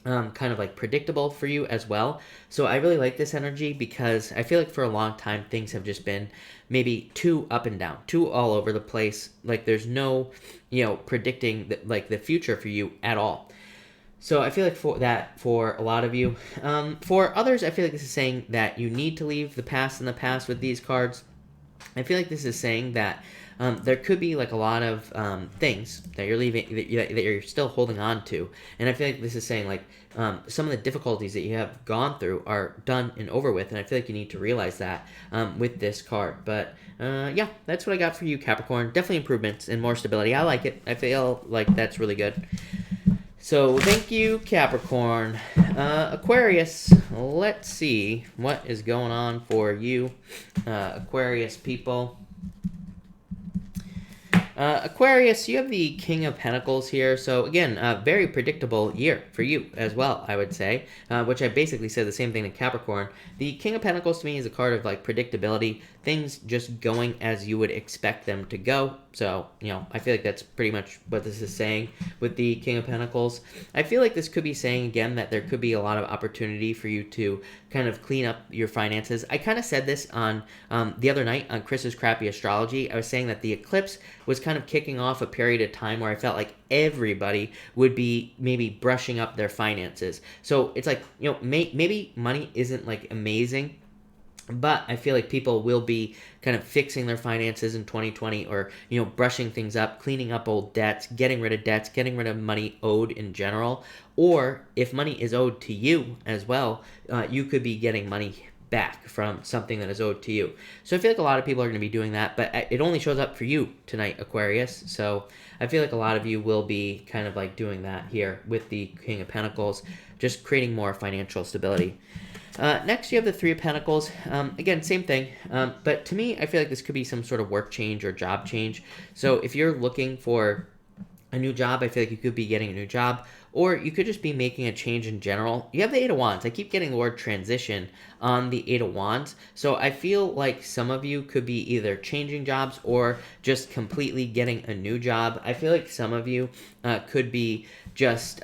kind of like predictable for you as well. So I really like this energy, because I feel like for a long time things have just been maybe too up and down, too all over the place. Like there's no, predicting the future for you at all. So I feel like for a lot of you, for others, I feel like this is saying that you need to leave the past in the past with these cards. I feel like this is saying that there could be like a lot of things that you're leaving, that you're still holding on to. And I feel like this is saying like some of the difficulties that you have gone through are done and over with. And I feel like you need to realize that with this card. But yeah, that's what I got for you, Capricorn. Definitely improvements and more stability. I like it. I feel like that's really good. So thank you, Capricorn. Aquarius, let's see what is going on for you, Aquarius people. Aquarius, you have the King of Pentacles here. So again, a very predictable year for you as well, I would say, which I basically said the same thing to Capricorn. The King of Pentacles to me is a card of like predictability. things just going as you would expect them to go. So, I feel like that's pretty much what this is saying with the King of Pentacles. I feel like this could be saying, again, that there could be a lot of opportunity for you to kind of clean up your finances. I kind of said this on the other night on Chris's Crappy Astrology. I was saying that the eclipse was kind of kicking off a period of time where I felt like everybody would be maybe brushing up their finances. So it's like, maybe money isn't like amazing, but I feel like people will be kind of fixing their finances in 2020, or, brushing things up, cleaning up old debts, getting rid of money owed in general. Or if money is owed to you as well, you could be getting money back from something that is owed to you. So I feel like a lot of people are going to be doing that, but it only shows up for you tonight, Aquarius. So I feel like a lot of you will be kind of like doing that here with the King of Pentacles, just creating more financial stability. Next, you have the Three of Pentacles. Again, same thing. But to me, I feel like this could be some sort of work change or job change. So if you're looking for a new job, I feel like you could be getting a new job, or you could just be making a change in general. You have the Eight of Wands. I keep getting the word transition on the Eight of Wands. So I feel like some of you could be either changing jobs or just completely getting a new job. I feel like some of you could be just,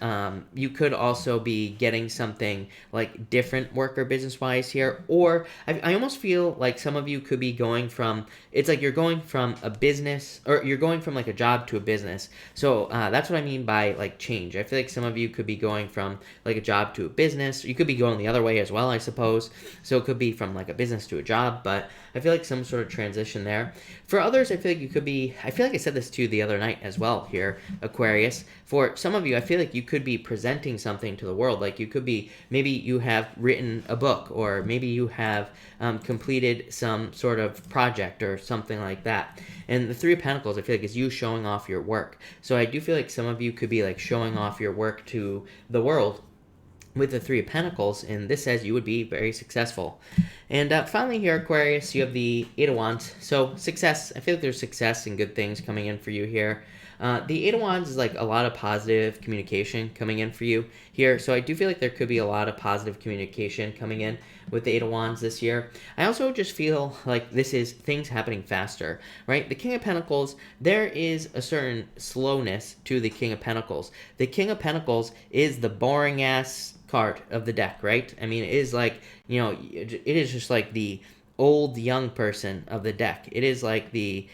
you could also be getting something like different work or business wise here. Or I almost feel like some of you could be going from, it's like you're going from a business, or you're going from like a job to a business. So that's what I mean by like change. I feel like some of you could be going from like a job to a business. You could be going the other way as well, I suppose. So it could be from like a business to a job, but I feel like some sort of transition there. For others, I feel like you could be, I feel like I said this too the other night as well here, Aquarius. For some of you, I feel like you could be presenting something to the world. Like you could be, maybe you have written a book, or maybe you have completed some sort of project or something like that. And the Three of Pentacles, I feel like, is you showing off your work. So I do feel like some of you could be like showing off your work to the world with the Three of Pentacles, and this says you would be very successful. And finally here, Aquarius, you have the Eight of Wands. So success, I feel like there's success and good things coming in for you here. The Eight of Wands is like a lot of positive communication coming in for you here. So I do feel like there could be a lot of positive communication coming in with the Eight of Wands this year. I also just feel like this is things happening faster, right? The King of Pentacles, there is a certain slowness to the King of Pentacles. The King of Pentacles is the boring ass card of the deck, right? I mean, it is like, it is just like the old young person of the deck. It is like the,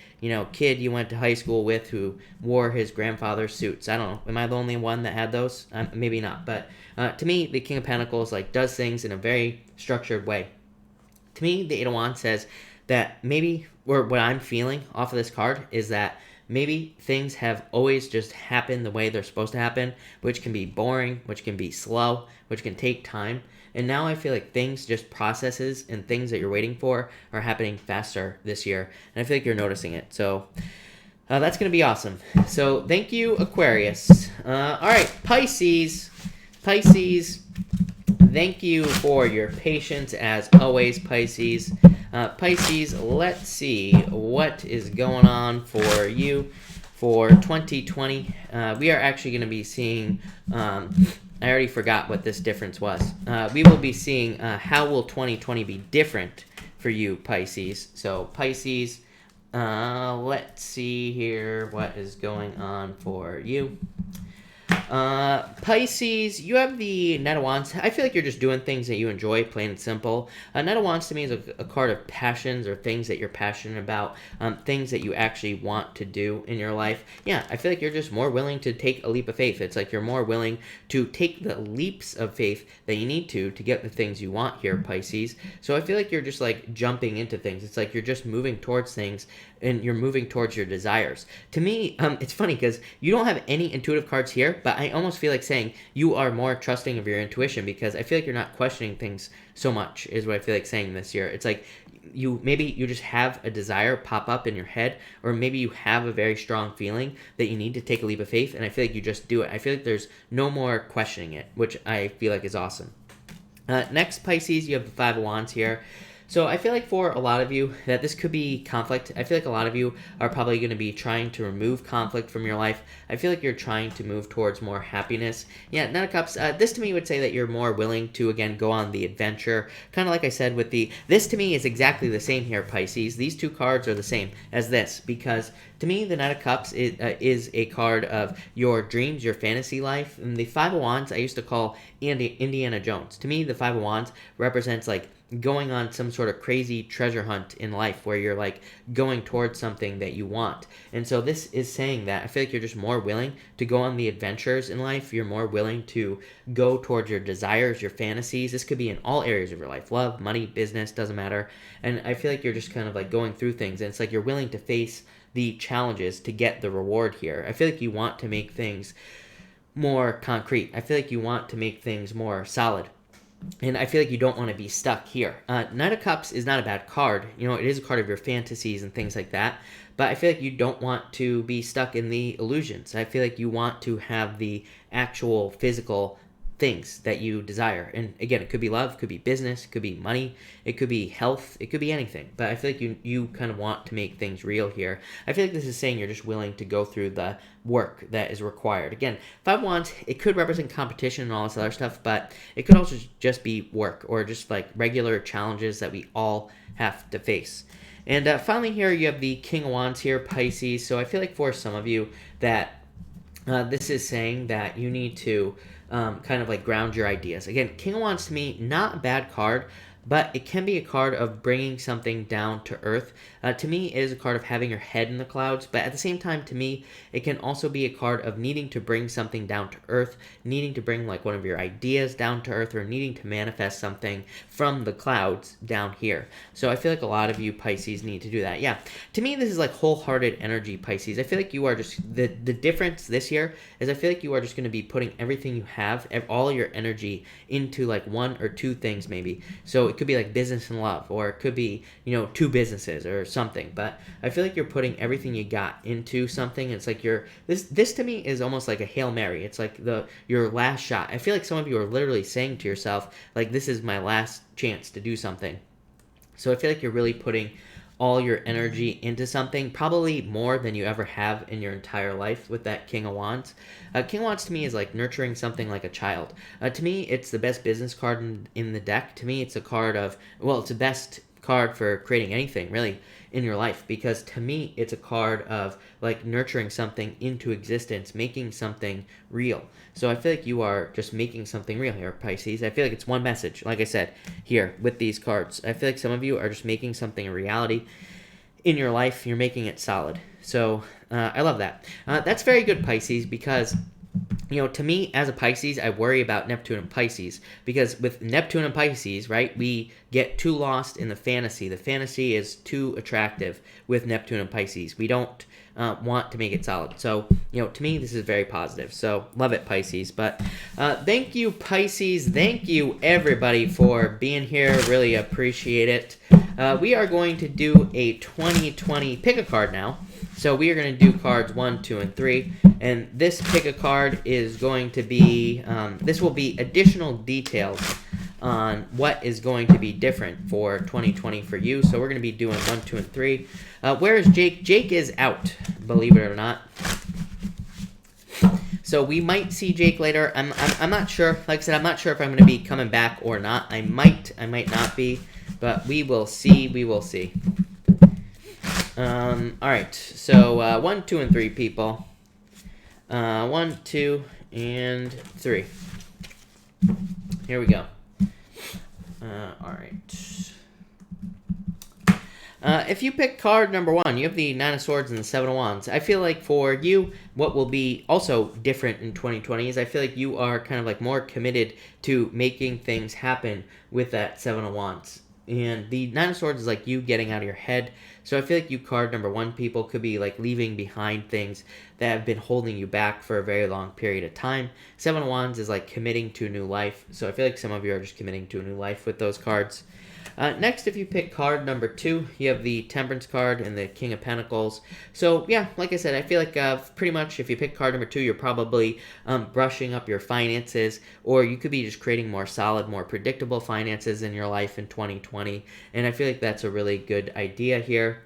kid you went to high school with who wore his grandfather's suits. I don't know. Am I the only one that had those? Maybe not. But to me, the King of Pentacles like does things in a very structured way. To me, the Eight of Wands says that maybe, or what I'm feeling off of this card is that maybe things have always just happened the way they're supposed to happen, which can be boring, which can be slow, which can take time. And now I feel like things, just processes and things that you're waiting for, are happening faster this year. And I feel like you're noticing it. So that's going to be awesome. So thank you, Aquarius. All right, Pisces. Pisces, thank you for your patience as always, Pisces. Pisces, let's see what is going on for you for 2020. We are actually going to be seeing, I already forgot what this difference was. We will be seeing how will 2020 be different for you, Pisces. So Pisces, let's see here what is going on for you. Pisces, you have the Knight of Wands. I feel like you're just doing things that you enjoy, plain and simple. Knight of Wands to me is a card of passions, or things that you're passionate about, things that you actually want to do in your life. Yeah, I feel like you're just more willing to take a leap of faith. It's like you're more willing to take the leaps of faith that you need to get the things you want here, Pisces. So I feel like you're just like jumping into things. It's like you're just moving towards things, and you're moving towards your desires. To me, it's funny because you don't have any intuitive cards here, but I almost feel like saying you are more trusting of your intuition, because I feel like you're not questioning things so much, is what I feel like saying this year. It's like maybe you just have a desire pop up in your head, or maybe you have a very strong feeling that you need to take a leap of faith, and I feel like you just do it. I feel like there's no more questioning it, which I feel like is awesome. Next, Pisces, you have the Five of Wands here. So I feel like for a lot of you that this could be conflict. I feel like a lot of you are probably going to be trying to remove conflict from your life. I feel like you're trying to move towards more happiness. Yeah, Nine of Cups, this to me would say that you're more willing to, again, go on the adventure. Kind of like I said with this to me is exactly the same here, Pisces. These two cards are the same as this because to me, the Knight of Cups is a card of your dreams, your fantasy life. And the Five of Wands, I used to call Indiana Jones. To me, the Five of Wands represents like going on some sort of crazy treasure hunt in life where you're like going towards something that you want. And so this is saying that I feel like you're just more willing to go on the adventures in life. You're more willing to go towards your desires, your fantasies. This could be in all areas of your life. Love, money, business, doesn't matter. And I feel like you're just kind of like going through things. And it's like you're willing to face the challenges to get the reward here. I feel like you want to make things more concrete. I feel like you want to make things more solid. And I feel like you don't want to be stuck here. Knight of Cups is not a bad card. You know, it is a card of your fantasies and things like that. But I feel like you don't want to be stuck in the illusions. I feel like you want to have the actual physical things that you desire. And again, it could be love, it could be business, it could be money, it could be health, it could be anything. But I feel like you kind of want to make things real here. I feel like this is saying you're just willing to go through the work that is required. Again, Five of Wands, it could represent competition and all this other stuff, but it could also just be work or just like regular challenges that we all have to face. And finally here you have the King of Wands here, Pisces. So I feel like for some of you that this is saying that you need to kind of like ground your ideas. Again, King of Wands to me, not a bad card, but it can be a card of bringing something down to earth. To me, it is a card of having your head in the clouds, but at the same time, to me, it can also be a card of needing to bring something down to earth, needing to bring like one of your ideas down to earth, or needing to manifest something from the clouds down here. So I feel like a lot of you Pisces need to do that. Yeah, to me, this is like wholehearted energy, Pisces. I feel like you are just, the difference this year is I feel like you are just going to be putting everything you have, all your energy into like one or two things maybe. So it could be like business and love, or it could be, you know, two businesses or something. But I feel like you're putting everything you got into something. It's like this to me is almost like a Hail Mary. It's like your last shot. I feel like some of you are literally saying to yourself, like, this is my last chance to do something. So I feel like you're really putting all your energy into something, probably more than you ever have in your entire life with that King of Wands. King of Wands to me is like nurturing something like a child. To me, it's the best business card in the deck. To me, it's a card of, well, it's the best card for creating anything, really, in your life, because to me, it's a card of like nurturing something into existence, making something real. So I feel like you are just making something real here, Pisces. I feel like it's one message, like I said, here with these cards. I feel like some of you are just making something a reality in your life. You're making it solid. So I love that. That's very good, Pisces, because, you know, to me, as a Pisces, I worry about Neptune and Pisces, because with Neptune and Pisces, right, we get too lost in the fantasy. The fantasy is too attractive with Neptune and Pisces. We don't want to make it solid. So, you know, to me, this is very positive. So, love it, Pisces. But thank you, Pisces. Thank you, everybody, for being here. Really appreciate it. We are going to do a 2020 pick a card now. So we are going to do cards 1, 2, and 3, and this pick a card is going to be, this will be additional details on what is going to be different for 2020 for you. So we're going to be doing 1, 2, and 3. Where is Jake? Jake is out, believe it or not. So we might see Jake later. I'm not sure. Like I said, I'm not sure if I'm going to be coming back or not. I might not be, but we will see. We will see. Alright, so 1, 2, and 3 people. 1, 2, and 3. Here we go. Alright. If you pick card number 1, you have the 9 of Swords and the 7 of Wands. I feel like for you, what will be also different in 2020 is I feel like you are kind of like more committed to making things happen with that 7 of Wands. And the 9 of Swords is like you getting out of your head. So I feel like you card number 1 people could be like leaving behind things that have been holding you back for a very long period of time. 7 of Wands is like committing to a new life. So I feel like some of you are just committing to a new life with those cards. Next, if you pick card number 2, you have the Temperance card and the King of Pentacles. So yeah, like I said, I feel like pretty much if you pick card number 2, you're probably brushing up your finances, or you could be just creating more solid, more predictable finances in your life in 2020. And I feel like that's a really good idea here.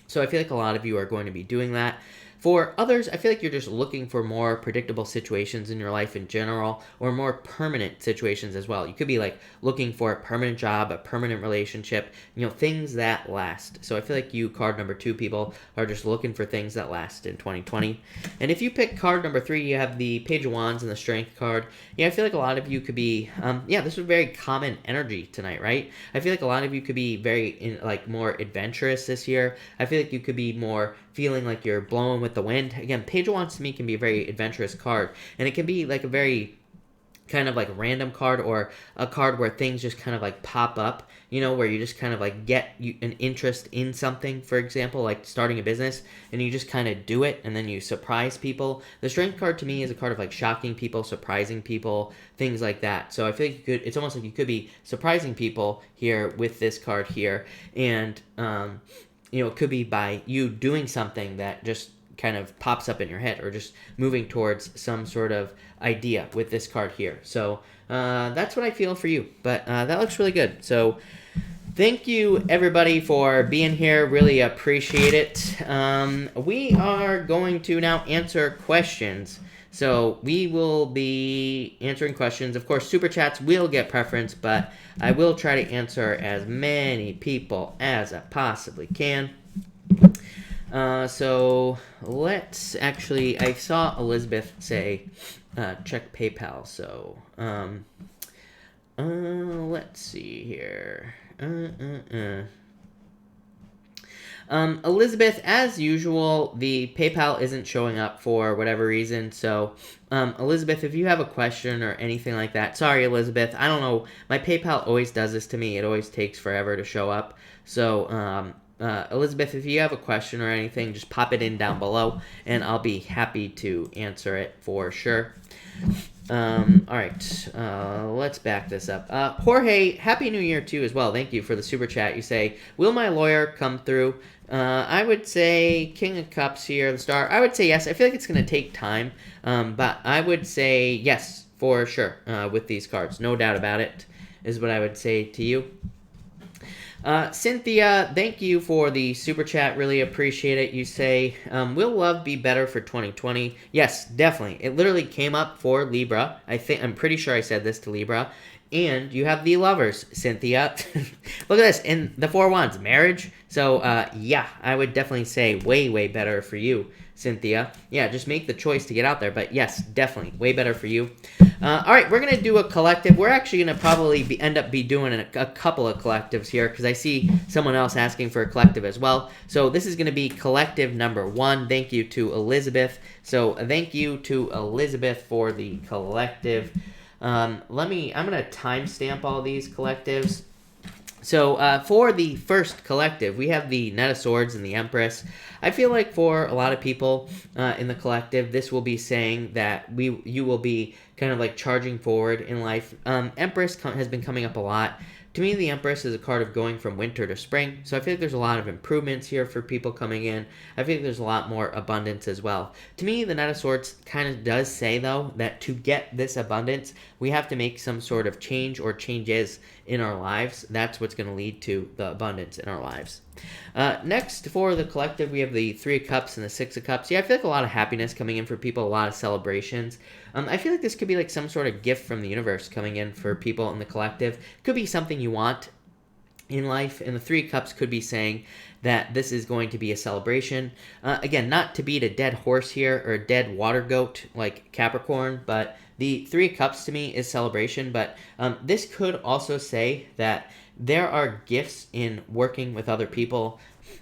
So I feel like a lot of you are going to be doing that. For others, I feel like you're just looking for more predictable situations in your life in general, or more permanent situations as well. You could be like looking for a permanent job, a permanent relationship, things that last. So I feel like you, card number 2 people, are just looking for things that last in 2020. And if you pick card number 3, you have the Page of Wands and the Strength card. Yeah, I feel like a lot of you could be, this is very common energy tonight, right? I feel like a lot of you could be very, more adventurous this year. I feel like you could be more feeling like you're blowing with the wind. Again, Page of Wands to me can be a very adventurous card, and it can be like a very kind of like random card, or a card where things just kind of like pop up, where you just kind of like get an interest in something, for example, like starting a business, and you just kind of do it, and then you surprise people. The Strength card to me is a card of like shocking people, surprising people, things like that. So I feel like it's almost like you could be surprising people here with this card here, and it could be by you doing something that just kind of pops up in your head, or just moving towards some sort of idea with this card here. So that's what I feel for you. But that looks really good. So thank you, everybody, for being here. Really appreciate it. We are going to now answer questions. So we will be answering questions. Of course, Super Chats will get preference, but I will try to answer as many people as I possibly can. So let's actually, I saw Elizabeth say, check PayPal. So let's see here. Elizabeth, as usual, the PayPal isn't showing up for whatever reason. So, Elizabeth, if you have a question or anything like that, sorry, Elizabeth, I don't know. My PayPal always does this to me. It always takes forever to show up. So, Elizabeth, if you have a question or anything, just pop it in down below, and I'll be happy to answer it for sure. All right, let's back this up. Jorge, Happy New Year to you as well. Thank you for the super chat. You say, will my lawyer come through? I would say King of Cups here, the star. I would say yes. I feel like it's going to take time, but I would say yes, for sure, with these cards. No doubt about it, is what I would say to you. Cynthia, thank you for the super chat. Really appreciate it. You say, will love be better for 2020? Yes, definitely. It literally came up for Libra. I'm pretty sure I said this to Libra. And you have the Lovers, Cynthia. Look at this. In the Four Wands, marriage. So, yeah, I would definitely say way, way better for you, Cynthia. Yeah, just make the choice to get out there. But yes, definitely, way better for you. All right, we're going to do a collective. We're actually going to probably end up doing a couple of collectives here, because I see someone else asking for a collective as well. So this is going to be collective number 1. Thank you to Elizabeth. So thank you to Elizabeth for the collective. I'm going to timestamp all these collectives. So for the first collective, we have the Knight of Swords and the Empress. I feel like for a lot of people in the collective, this will be saying that you will be kind of like charging forward in life. Empress has been coming up a lot. To me, the Empress is a card of going from winter to spring. So I feel like there's a lot of improvements here for people coming in. I feel like there's a lot more abundance as well. To me, the Knight of Swords kind of does say, though, that to get this abundance, we have to make some sort of change or changes in our lives. That's what's going to lead to the abundance in our lives. Next, for the collective, we have the 3 of Cups and the 6 of Cups. Yeah, I feel like a lot of happiness coming in for people, a lot of celebrations. I feel like this could be like some sort of gift from the universe coming in for people in the collective. Could be something you want in life, and the 3 of Cups could be saying that this is going to be a celebration. Again, not to beat a dead horse here or a dead water goat like Capricorn, but the 3 of Cups to me is celebration. But this could also say that there are gifts in working with other people.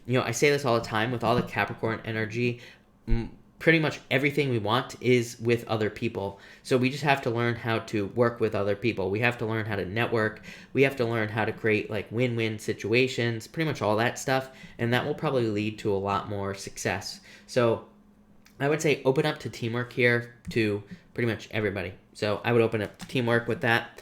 I say this all the time with all the Capricorn energy. Pretty much everything we want is with other people. So we just have to learn how to work with other people. We have to learn how to network. We have to learn how to create like win-win situations, pretty much all that stuff. And that will probably lead to a lot more success. So I would say open up to teamwork here to pretty much everybody. So I would open up to teamwork with that.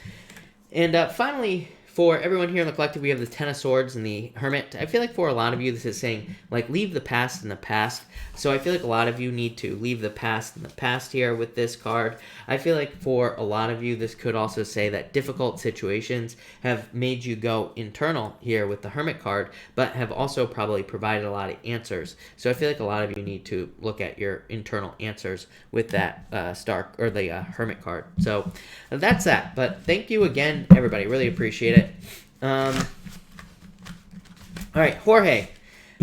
And finally, For everyone here in the collective, we have the Ten of Swords and the Hermit. I feel like for a lot of you, this is saying, like, leave the past in the past. So I feel like a lot of you need to leave the past in the past here with this card. I feel like for a lot of you, this could also say that difficult situations have made you go internal here with the Hermit card, but have also probably provided a lot of answers. So I feel like a lot of you need to look at your internal answers with that Hermit card. So that's that. But thank you again, everybody. Really appreciate it. All right, Jorge,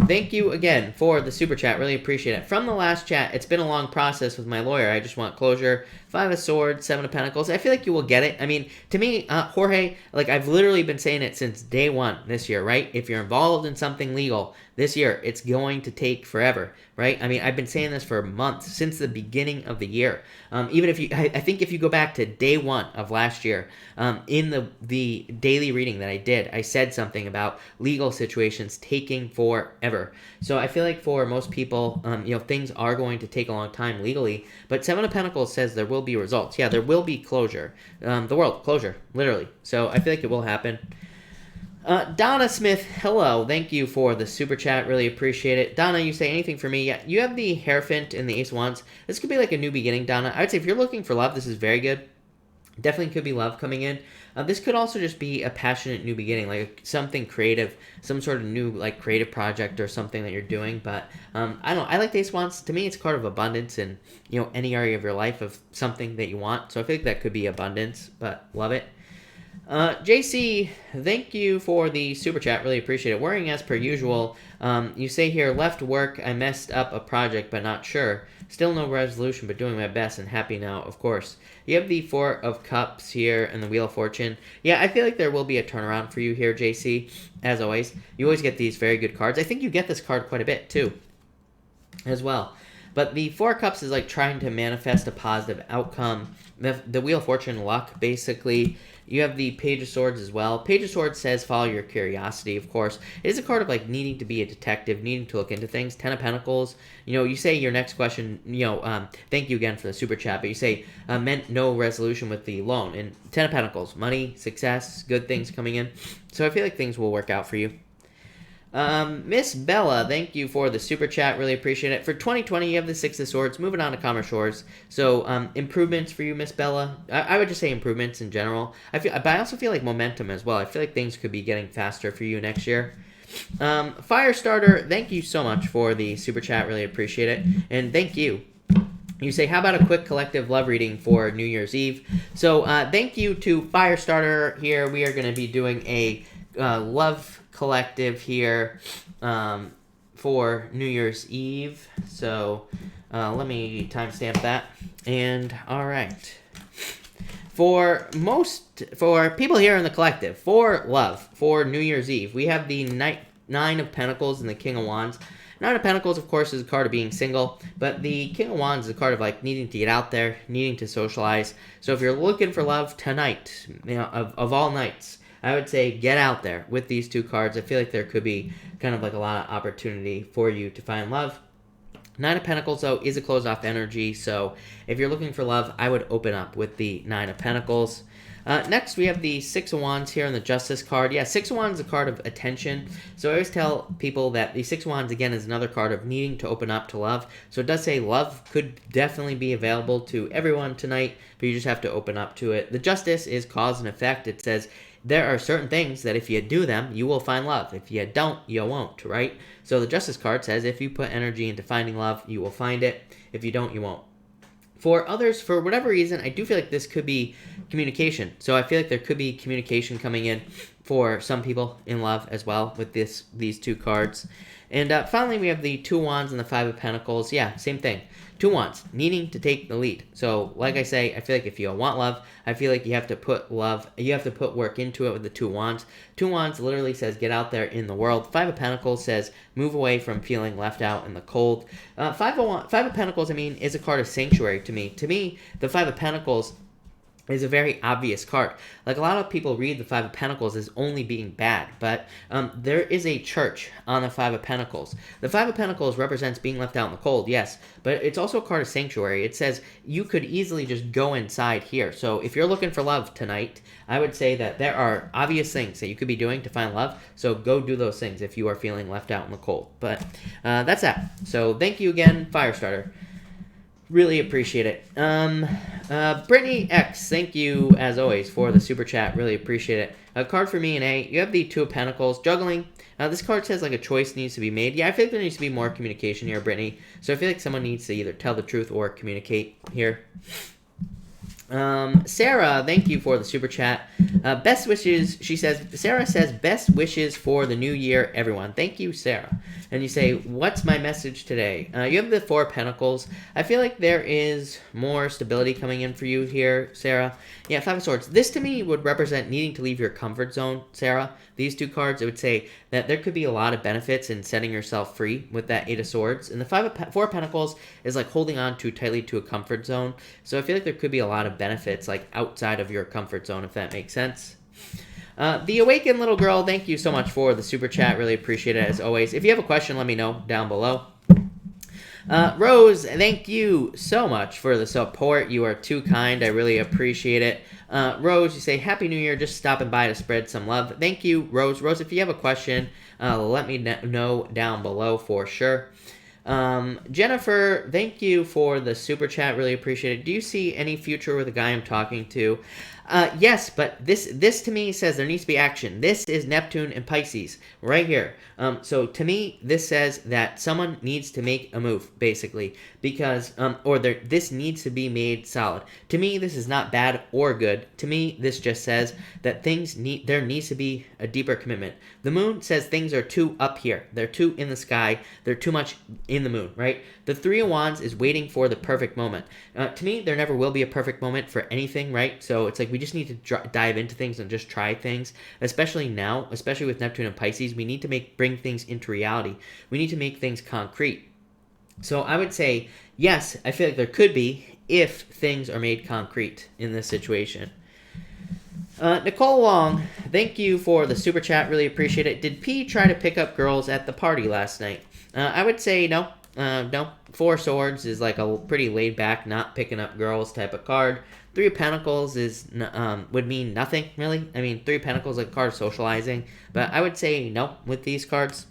thank you again for the super chat. Really appreciate it. From the last chat, it's been a long process with my lawyer. I just want closure. 5 of Swords, 7 of Pentacles. I feel like you will get it. I mean, to me, Jorge, like I've literally been saying it since day one this year, right? If you're involved in something legal this year, it's going to take forever, right? I mean, I've been saying this for months, since the beginning of the year. Even if you, I think if you go back to day one of last year, in the daily reading that I did, I said something about legal situations taking forever. So I feel like for most people, things are going to take a long time legally, but 7 of Pentacles says there will be results. Yeah, there will be closure. The world, closure, literally. So I feel like it will happen. Donna Smith, hello. Thank you for the super chat. Really appreciate it. Donna, you say anything for me? Yeah, you have the Hierophant and the Ace of Wands. This could be like a new beginning, Donna. I would say if you're looking for love, this is very good. Definitely could be love coming in. This could also just be a passionate new beginning, like something creative, some sort of new like creative project or something that you're doing. But I don't know. I like the Ace of Wands. To me, it's a card of abundance in any area of your life of something that you want. So I think that could be abundance, but love it. JC, thank you for the super chat. Really appreciate it. Worrying as per usual. You say here, left work. I messed up a project, but not sure. Still no resolution, but doing my best and happy now, of course. You have the 4 of Cups here and the Wheel of Fortune. Yeah, I feel like there will be a turnaround for you here, JC. As always, you always get these very good cards. I think you get this card quite a bit, too, as well. But the 4 of Cups is like trying to manifest a positive outcome. The Wheel of Fortune, luck, basically. You have the Page of Swords as well. Page of Swords says follow your curiosity, of course. It is a card of like needing to be a detective, needing to look into things. 10 of Pentacles. You say your next question, thank you again for the super chat, but you say meant no resolution with the loan. And 10 of Pentacles, money, success, good things coming in. So I feel like things will work out for you. Miss Bella, thank you for the super chat. Really appreciate it. For 2020, you have the 6 of Swords. Moving on to Calmer Shores. So, improvements for you, Miss Bella. I would just say improvements in general. But I also feel like momentum as well. I feel like things could be getting faster for you next year. Firestarter, thank you so much for the super chat. Really appreciate it. And thank you. You say, how about a quick collective love reading for New Year's Eve? So, thank you to Firestarter here. We are going to be doing a love collective here for New Year's Eve. So let me timestamp that. And all right. For people here in the collective, for love, for New Year's Eve, we have the 9 of Pentacles and the King of Wands. 9 of Pentacles, of course, is a card of being single, but the King of Wands is a card of like needing to get out there, needing to socialize. So if you're looking for love tonight, of all nights, I would say get out there with these 2 cards. I feel like there could be kind of like a lot of opportunity for you to find love. 9 of Pentacles, though, is a closed-off energy, so if you're looking for love, I would open up with the 9 of Pentacles. Next, we have the 6 of Wands here on the Justice card. Yeah, 6 of Wands is a card of attention. So I always tell people that the 6 of Wands, again, is another card of needing to open up to love. So it does say love could definitely be available to everyone tonight, but you just have to open up to it. The Justice is cause and effect. It says there are certain things that if you do them, you will find love. If you don't, you won't, right? So the Justice card says if you put energy into finding love, you will find it. If you don't, you won't. For others, for whatever reason, I do feel like this could be communication. So I feel like there could be communication coming in for some people in love as well with these 2 cards. And finally, we have the 2 Wands and the 5 of Pentacles. Yeah, same thing. 2 Wands, needing to take the lead. So, like I say, I feel like if you want love, I feel like you have to put work into it with the 2 Wands. 2 Wands literally says get out there in the world. 5 of Pentacles says move away from feeling left out in the cold. 5 of Pentacles, is a card of sanctuary to me. To me, the 5 of Pentacles is a very obvious card. Like, a lot of people read the Five of Pentacles as only being bad, but there is a church on the Five of Pentacles. The Five of Pentacles represents being left out in the cold, yes, but it's also a card of sanctuary. It says you could easily just go inside here. So if you're looking for love tonight, I would say that there are obvious things that you could be doing to find love, so go do those things if you are feeling left out in the cold. But that's that. So thank you again, Firestarter. Really appreciate it. Brittany X, thank you as always for the super chat. Really appreciate it. A card for me and A. You have the Two of Pentacles, juggling. This card says like a choice needs to be made. Yeah, I feel like there needs to be more communication here, Brittany. So I feel like someone needs to either tell the truth or communicate here. Sarah, thank you for the super chat. Best wishes, she says, Sarah says, best wishes for the new year, everyone. Thank you, Sarah. And you say, what's my message today? You have the Four of Pentacles. I feel like there is more stability coming in for you here, Sarah. Yeah, Five of Swords. This to me would represent needing to leave your comfort zone, Sarah. These two cards, it would say that there could be a lot of benefits in setting yourself free with that Eight of Swords. And the Four of Pentacles is like holding on too tightly to a comfort zone. So I feel like there could be a lot of benefits like outside of your comfort zone, if that makes sense. The Awakened Little Girl, thank you so much for the super chat. Really appreciate it as always. If you have a question, let me know down below. Rose, thank you so much for the support. You are too kind. I really appreciate it. Rose, you say, Happy New Year. Just stopping by to spread some love. Thank you, Rose. Rose, if you have a question, let me know down below for sure. Jennifer, thank you for the super chat. Really appreciate it. Do you see any future with the guy I'm talking to? Yes, but this to me says there needs to be action. This is Neptune and Pisces right here. So to me, this says that someone needs to make a move, basically, because this needs to be made solid. To me, this is not bad or good. To me, this just says that there needs to be a deeper commitment. The moon says things are too up here. They're too in the sky. They're too much in the moon, right? The Three of Wands is waiting for the perfect moment. To me, there never will be a perfect moment for anything, right? So it's like we just need to dive into things and just try things, especially now, especially with Neptune and Pisces. We need to bring things into reality. We need to make things concrete. So I would say, yes, I feel like there could be if things are made concrete in this situation. Nicole Long, thank you for the super chat. Really appreciate it. Did P try to pick up girls at the party last night? I would say no. No. Four of Swords is like a pretty laid back, not picking up girls type of card. Three of Pentacles would mean nothing, really. I mean, Three of Pentacles is like a card of socializing, but I would say no with these cards.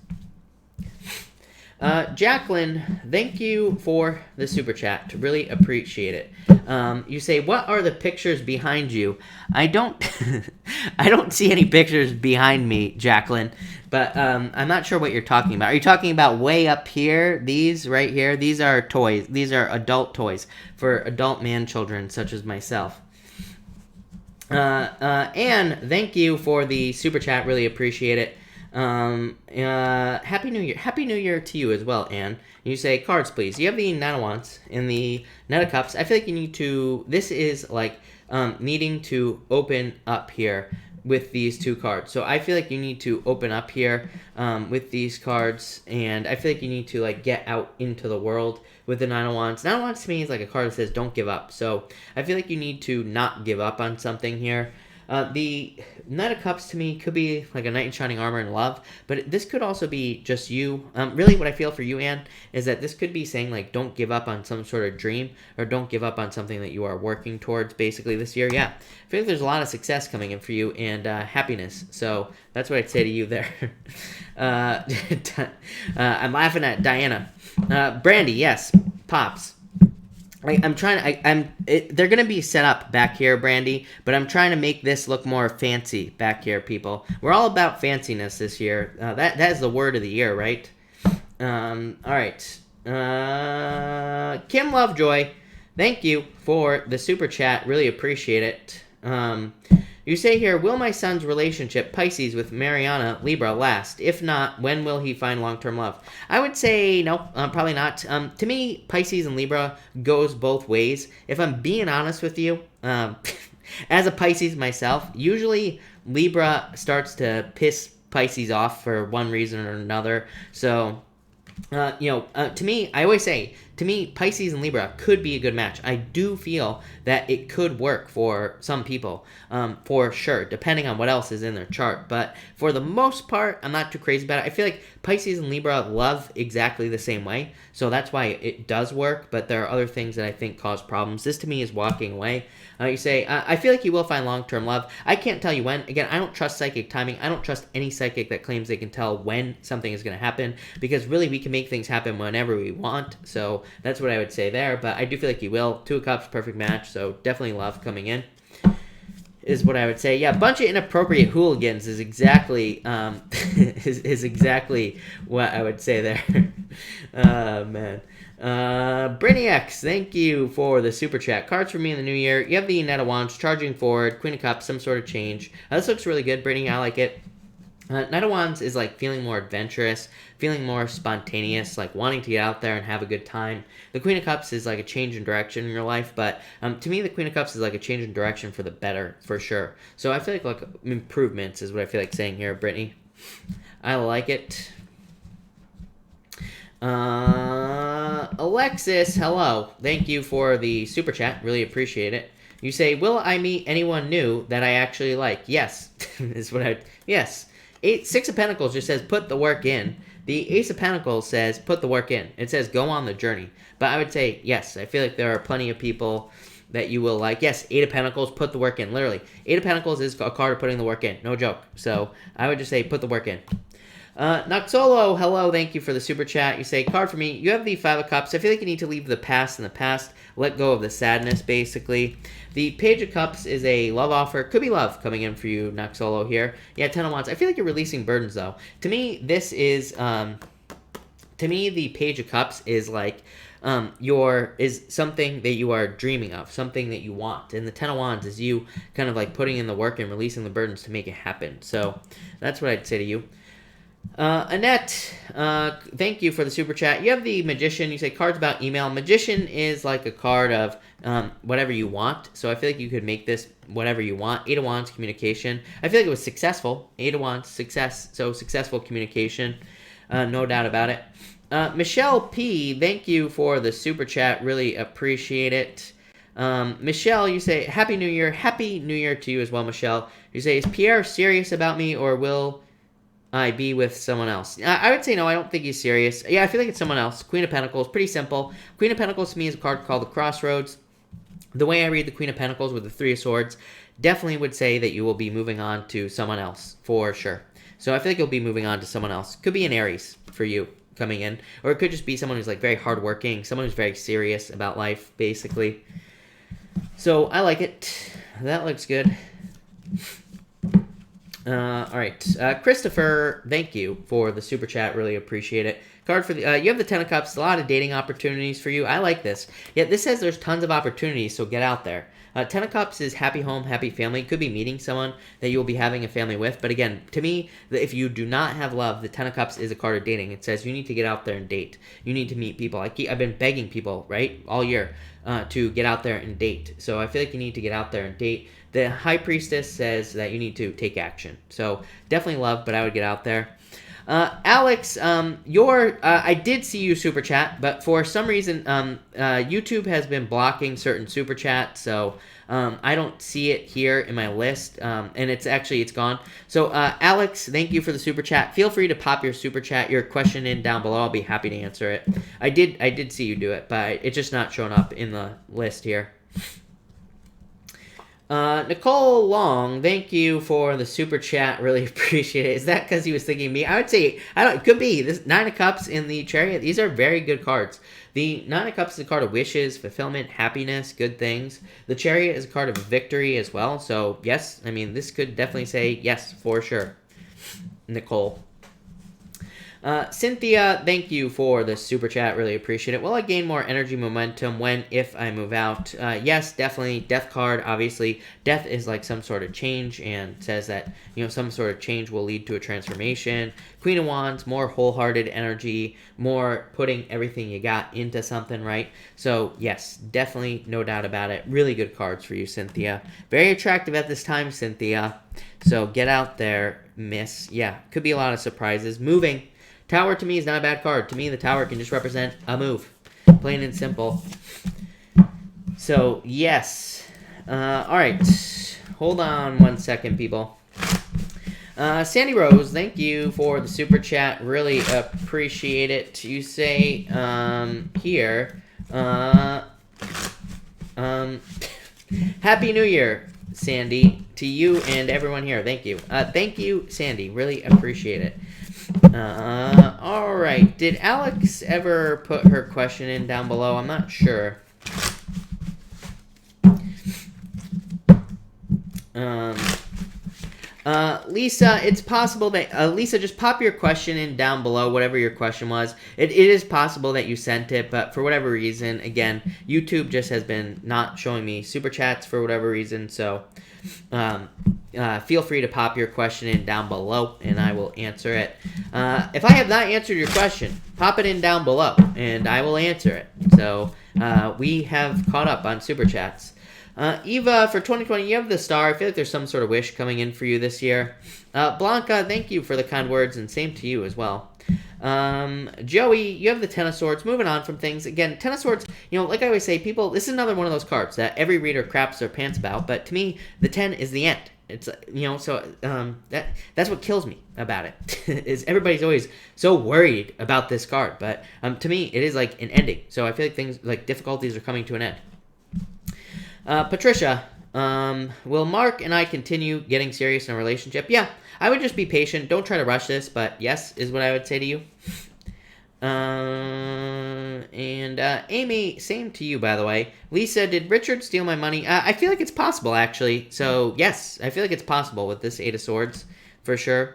Jacqueline, thank you for the super chat. Really appreciate it. You say, what are the pictures behind you? I don't I don't see any pictures behind me, Jacqueline, but I'm not sure what you're talking about. Are you talking about way up here? These right here? These are toys. These are adult toys for adult man children such as myself. Anne, thank you for the super chat. Really appreciate it. Happy New Year. Happy New Year to you as well, Anne. You say, cards, please. You have the Nine of Wands and the Knight of Cups. I feel like you need to, this is like needing to open up here with these two cards. So I feel like you need to open up here with these cards, and I feel like you need to like get out into the world with the Nine of Wands. Nine of Wands to me is like a card that says don't give up. So I feel like you need to not give up on something here. The Knight of Cups to me could be like a knight in shining armor and love, but this could also be just you. Really what I feel for you, Anne, is that this could be saying like don't give up on some sort of dream, or don't give up on something that you are working towards basically this year. Yeah, I feel like there's a lot of success coming in for you and happiness. So that's what I'd say to you there. I'm laughing at Diana. Brandy, yes, Pops. They're going to be set up back here, Brandy, but I'm trying to make this look more fancy back here, people. We're all about fanciness this year. That is the word of the year, right? All right. Kim Lovejoy, thank you for the super chat. Really appreciate it. You say here, will my son's relationship, Pisces, with Mariana, Libra, last? If not, when will he find long-term love? I would say no, probably not. To me, Pisces and Libra goes both ways. If I'm being honest with you, as a Pisces myself, usually Libra starts to piss Pisces off for one reason or another. So, to me, I always say, to me, Pisces and Libra could be a good match. I do feel that it could work for some people, for sure, depending on what else is in their chart. But for the most part, I'm not too crazy about it. I feel like Pisces and Libra love exactly the same way, so that's why it does work, but there are other things that I think cause problems. This, to me, is walking away. You say, I feel like you will find long-term love. I can't tell you when. Again, I don't trust psychic timing. I don't trust any psychic that claims they can tell when something is going to happen, because really we can make things happen whenever we want. So that's what I would say there, but I do feel like you will. Two of Cups, perfect match, so definitely love coming in is what I would say. Yeah, bunch of inappropriate hooligans is exactly is exactly what I would say there. Oh, man. Brittany X, thank you for the super chat. Cards for me in the new year. You have the Knight of Wands, charging forward, Queen of Cups, some sort of change. This looks really good, Brittany. I like it. Knight of Wands is like feeling more adventurous, feeling more spontaneous, like wanting to get out there and have a good time. The Queen of Cups is like a change in direction in your life, but to me, the Queen of Cups is like a change in direction for the better, for sure. So I feel like improvements is what I feel like saying here, Brittany. I like it. Alexis, hello. Thank you for the super chat. Really appreciate it. You say, will I meet anyone new that I actually like? Yes, is what I... Yes. Six of Pentacles just says, put the work in. The Ace of Pentacles says, put the work in. It says, go on the journey. But I would say, yes, I feel like there are plenty of people that you will like. Yes, Eight of Pentacles, put the work in. Literally, Eight of Pentacles is a card of putting the work in. No joke. So I would just say, put the work in. Noxolo, hello, thank you for the super chat. You say, card for me, you have the Five of Cups. I feel like you need to leave the past in the past, let go of the sadness, basically. The Page of Cups is a love offer. Could be love coming in for you, Noxolo, here. Yeah, Ten of Wands. I feel like you're releasing burdens, though. To me, this is, to me, the Page of Cups is like, is something that you are dreaming of, something that you want. And the Ten of Wands is you kind of like putting in the work and releasing the burdens to make it happen. So that's what I'd say to you. Annette, thank you for the super chat. You have the Magician. You say cards about email. Magician is like a card of whatever you want. So I feel like you could make this whatever you want. Eight of Wands, communication. I feel like it was successful. Eight of Wands, success. So successful communication. No doubt about it. Michelle P, thank you for the super chat. Really appreciate it. Michelle, you say, Happy New Year. Happy New Year to you as well, Michelle. You say, is Pierre serious about me, or will I be with someone else? I would say no, I don't think he's serious. Yeah, I feel like it's someone else. Queen of Pentacles, pretty simple. Queen of Pentacles to me is a card called the Crossroads. The way I read the Queen of Pentacles with the Three of Swords, definitely would say that you will be moving on to someone else, for sure. So I feel like you'll be moving on to someone else. Could be an Aries for you coming in, or it could just be someone who's like very hardworking, someone who's very serious about life, basically. So I like it. That looks good. All right, Christopher, thank you for the super chat. Really appreciate it. Card for the you have the Ten of Cups. A lot of dating opportunities for you. I like this. Yeah, this says there's tons of opportunities, so get out there. Ten of Cups is happy home, happy family. Could be meeting someone that you will be having a family with. But again, to me, if you do not have love, the Ten of Cups is a card of dating. It says you need to get out there and date. You need to meet people. I've been begging people, right, all year to get out there and date. So I feel like you need to get out there and date. The High Priestess says that you need to take action. So definitely love, but I would get out there. Alex, I did see you super chat, but for some reason, YouTube has been blocking certain super chats, so I don't see it here in my list, and it's gone. So, Alex, thank you for the super chat. Feel free to pop your super chat, your question in down below. I'll be happy to answer it. I did see you do it, but it's just not showing up in the list here. Nicole Long, thank you for the super chat. Really appreciate it. Is that because he was thinking of me? I would say, it could be. This Nine of Cups in the Chariot, these are very good cards. The Nine of Cups is a card of wishes, fulfillment, happiness, good things. The Chariot is a card of victory as well. So, yes, I mean, this could definitely say yes, for sure. Nicole. Cynthia, thank you for the super chat. Really appreciate it. Will I gain more energy momentum if I move out? Yes, definitely. Death card, obviously. Death is like some sort of change and says that, some sort of change will lead to a transformation. Queen of Wands, more wholehearted energy, more putting everything you got into something, right? So, yes, definitely, no doubt about it. Really good cards for you, Cynthia. Very attractive at this time, Cynthia. So, get out there, miss. Yeah, could be a lot of surprises. Moving. Tower to me is not a bad card. To me, the Tower can just represent a move. Plain and simple. So, yes. All right. Hold on one second, people. Sandy Rose, thank you for the super chat. Really appreciate it. You say here, Happy New Year, Sandy, to you and everyone here. Thank you. Thank you, Sandy. Really appreciate it. All right. Did Alex ever put her question in down below? I'm not sure. Lisa, it's possible that Lisa, just pop your question in down below, whatever your question was. It is possible that you sent it, but for whatever reason, again, YouTube just has been not showing me super chats for whatever reason. So feel free to pop your question in down below, and I will answer it. If I have not answered your question, pop it in down below, and I will answer it. So we have caught up on super chats. Eva, for 2020, you have the star. I feel like there's some sort of wish coming in for you this year. Blanca, thank you for the kind words, and same to you as well. Joey, you have the Ten of Swords. Moving on from things. Again, Ten of Swords, you know, like I always say, people, this is another one of those cards that every reader craps their pants about, but to me, the 10 is the end. It's, you know, so that's what kills me about it, is everybody's always so worried about this card, but to me, it is like an ending. So I feel like things, like difficulties are coming to an end. Patricia, will Mark and I continue getting serious in a relationship? Yeah, I would just be patient. Don't try to rush this, but yes, is what I would say to you. Amy, same to you, by the way. Lisa, did Richard steal my money? I feel like it's possible, actually. So, yes, I feel like it's possible with this Eight of Swords, for sure.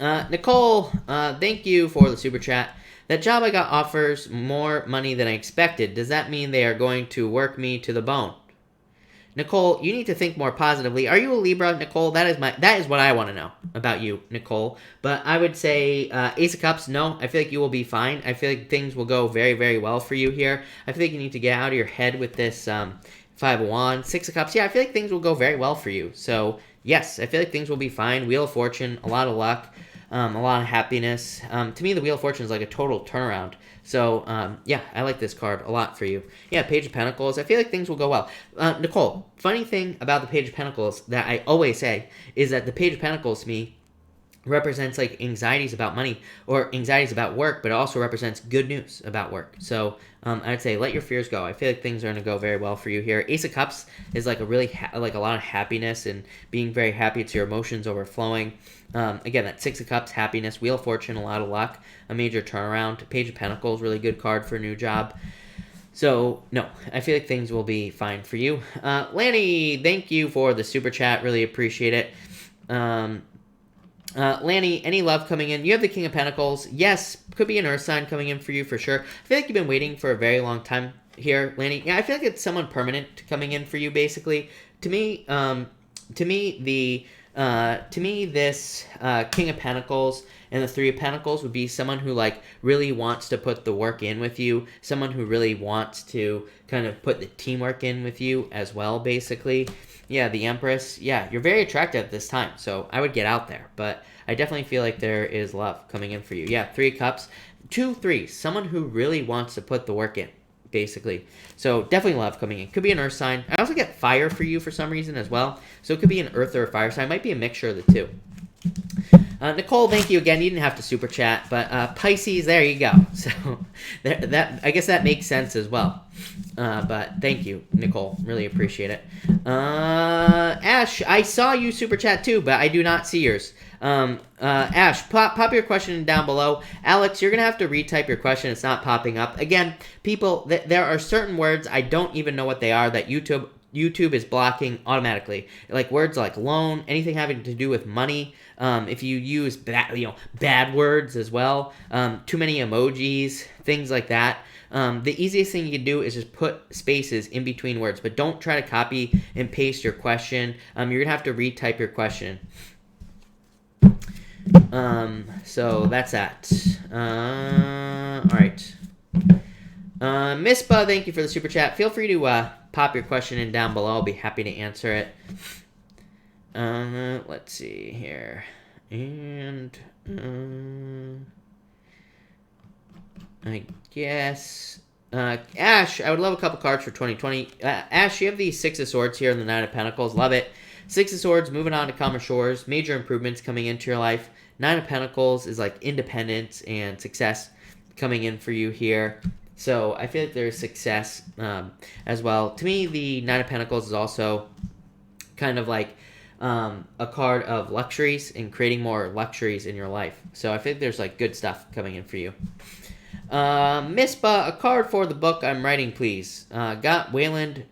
Nicole, thank you for the super chat. That job I got offers more money than I expected. Does that mean they are going to work me to the bone? Nicole, you need to think more positively. Are you a Libra, Nicole? That is what I want to know about you, Nicole. But I would say Ace of Cups, no. I feel like you will be fine. I feel like things will go very, very well for you here. I feel like you need to get out of your head with this Five of Wands. Six of Cups, yeah, I feel like things will go very well for you. So, yes, I feel like things will be fine. Wheel of Fortune, a lot of luck. A lot of happiness. To me, the Wheel of Fortune is like a total turnaround. So, yeah, I like this card a lot for you. Yeah, Page of Pentacles. I feel like things will go well. Nicole, funny thing about the Page of Pentacles that I always say is that the Page of Pentacles to me represents like anxieties about money or anxieties about work, but it also represents good news about work. So I'd say let your fears go. I feel like things are going to go very well for you here. Ace of Cups is like a really like a lot of happiness and being very happy. It's your emotions overflowing. Again, that Six of Cups, happiness. Wheel of Fortune, a lot of luck, a major turnaround. Page of Pentacles, really good card for a new job. So, no, I feel like things will be fine for you. Lanny, thank you for the super chat. Really appreciate it. Lanny, any love coming in? You have the King of Pentacles. Yes, could be an Earth sign coming in for you for sure. I feel like you've been waiting for a very long time here, Lanny. Yeah, I feel like it's someone permanent coming in for you, basically. To me, this King of Pentacles and the Three of Pentacles would be someone who like really wants to put the work in with you, someone who really wants to kind of put the teamwork in with you as well, basically. Yeah, the Empress. Yeah, you're very attractive at this time, so I would get out there. But I definitely feel like there is love coming in for you. Yeah, Three of Cups. 2, 3. Someone who really wants to put the work in, basically. So definitely love coming in. Could be an Earth sign. I also get fire for you for some reason as well. So it could be an Earth or a fire sign. It might be a mixture of the two. Nicole, thank you again. You didn't have to super chat, but Pisces, there you go. So that I guess that makes sense as well. But thank you, Nicole. Really appreciate it. Ash, I saw you super chat too, but I do not see yours. Ash, pop your question down below. Alex, you're going to have to retype your question. It's not popping up. Again, people, there are certain words I don't even know what they are that YouTube is blocking automatically. Like words like loan, anything having to do with money. If you use bad words as well, too many emojis, things like that. The easiest thing you can do is just put spaces in between words, but don't try to copy and paste your question. You're going to have to retype your question. So that's that. All right. Mispa, thank you for the super chat. Feel free to pop your question in down below. I'll be happy to answer it. Let's see here. And I guess. Ash, I would love a couple cards for 2020. Ash, you have the Six of Swords here and the Nine of Pentacles. Love it. Six of Swords, moving on to calmer shores. Major improvements coming into your life. Nine of Pentacles is like independence and success coming in for you here. So I feel like there's success as well. To me, the Nine of Pentacles is also kind of like a card of luxuries and creating more luxuries in your life. So I think there's like good stuff coming in for you. Mispa, a card for the book I'm writing, please. Got waylaid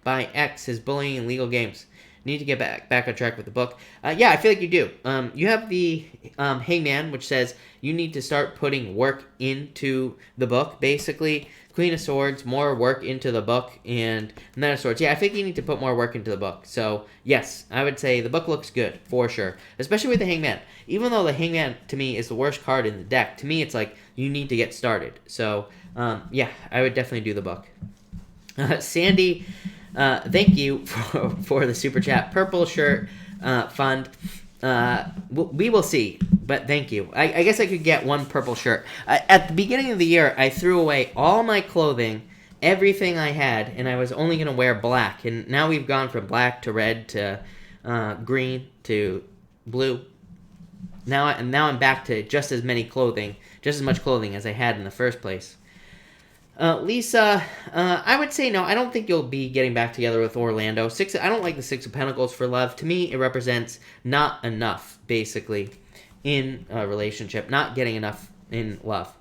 by ex, his bullying and legal games. Need to get back on track with the book. Yeah, I feel like you do. You have the Hangman, which says you need to start putting work into the book, basically. Queen of Swords, more work into the book, and Knight of Swords. Yeah, I think you need to put more work into the book. So, yes, I would say the book looks good, for sure. Especially with the Hangman. Even though the Hangman, to me, is the worst card in the deck, to me, it's like, you need to get started. So, yeah, I would definitely do the book. Sandy, thank you for the super chat. Purple shirt fund. We will see, but thank you. I guess I could get one purple shirt. At the beginning of the year, I threw away all my clothing, everything I had, and I was only going to wear black. And now we've gone from black to red to green to blue. Now I'm back to just as much clothing as I had in the first place. Lisa, I would say no. I don't think you'll be getting back together with Orlando. I don't like the Six of Pentacles for love. To me, it represents not enough, basically, in a relationship. Not getting enough in love.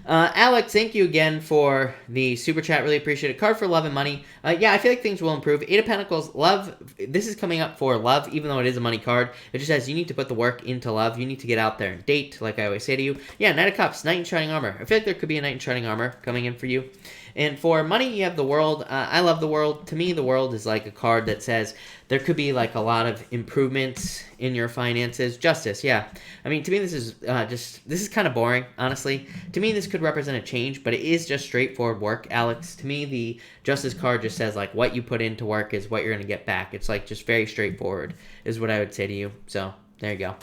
Alex, thank you again for the super chat. Really appreciate it. Card for love and money. Yeah, I feel like things will improve. Eight of Pentacles, love. This is coming up for love, even though it is a money card. It just says you need to put the work into love. You need to get out there and date, like I always say to you. Yeah, Knight of Cups, Knight in Shining Armor. I feel like there could be a Knight in Shining Armor coming in for you. And for money, you have the World. I love the World. To me, the World is like a card that says there could be like a lot of improvements in your finances. Justice, yeah. I mean, to me, this is this is kind of boring, honestly. To me, this could represent a change, but it is just straightforward work, Alex. To me, the Justice card just says like what you put into work is what you're going to get back. It's like just very straightforward is what I would say to you. So there you go.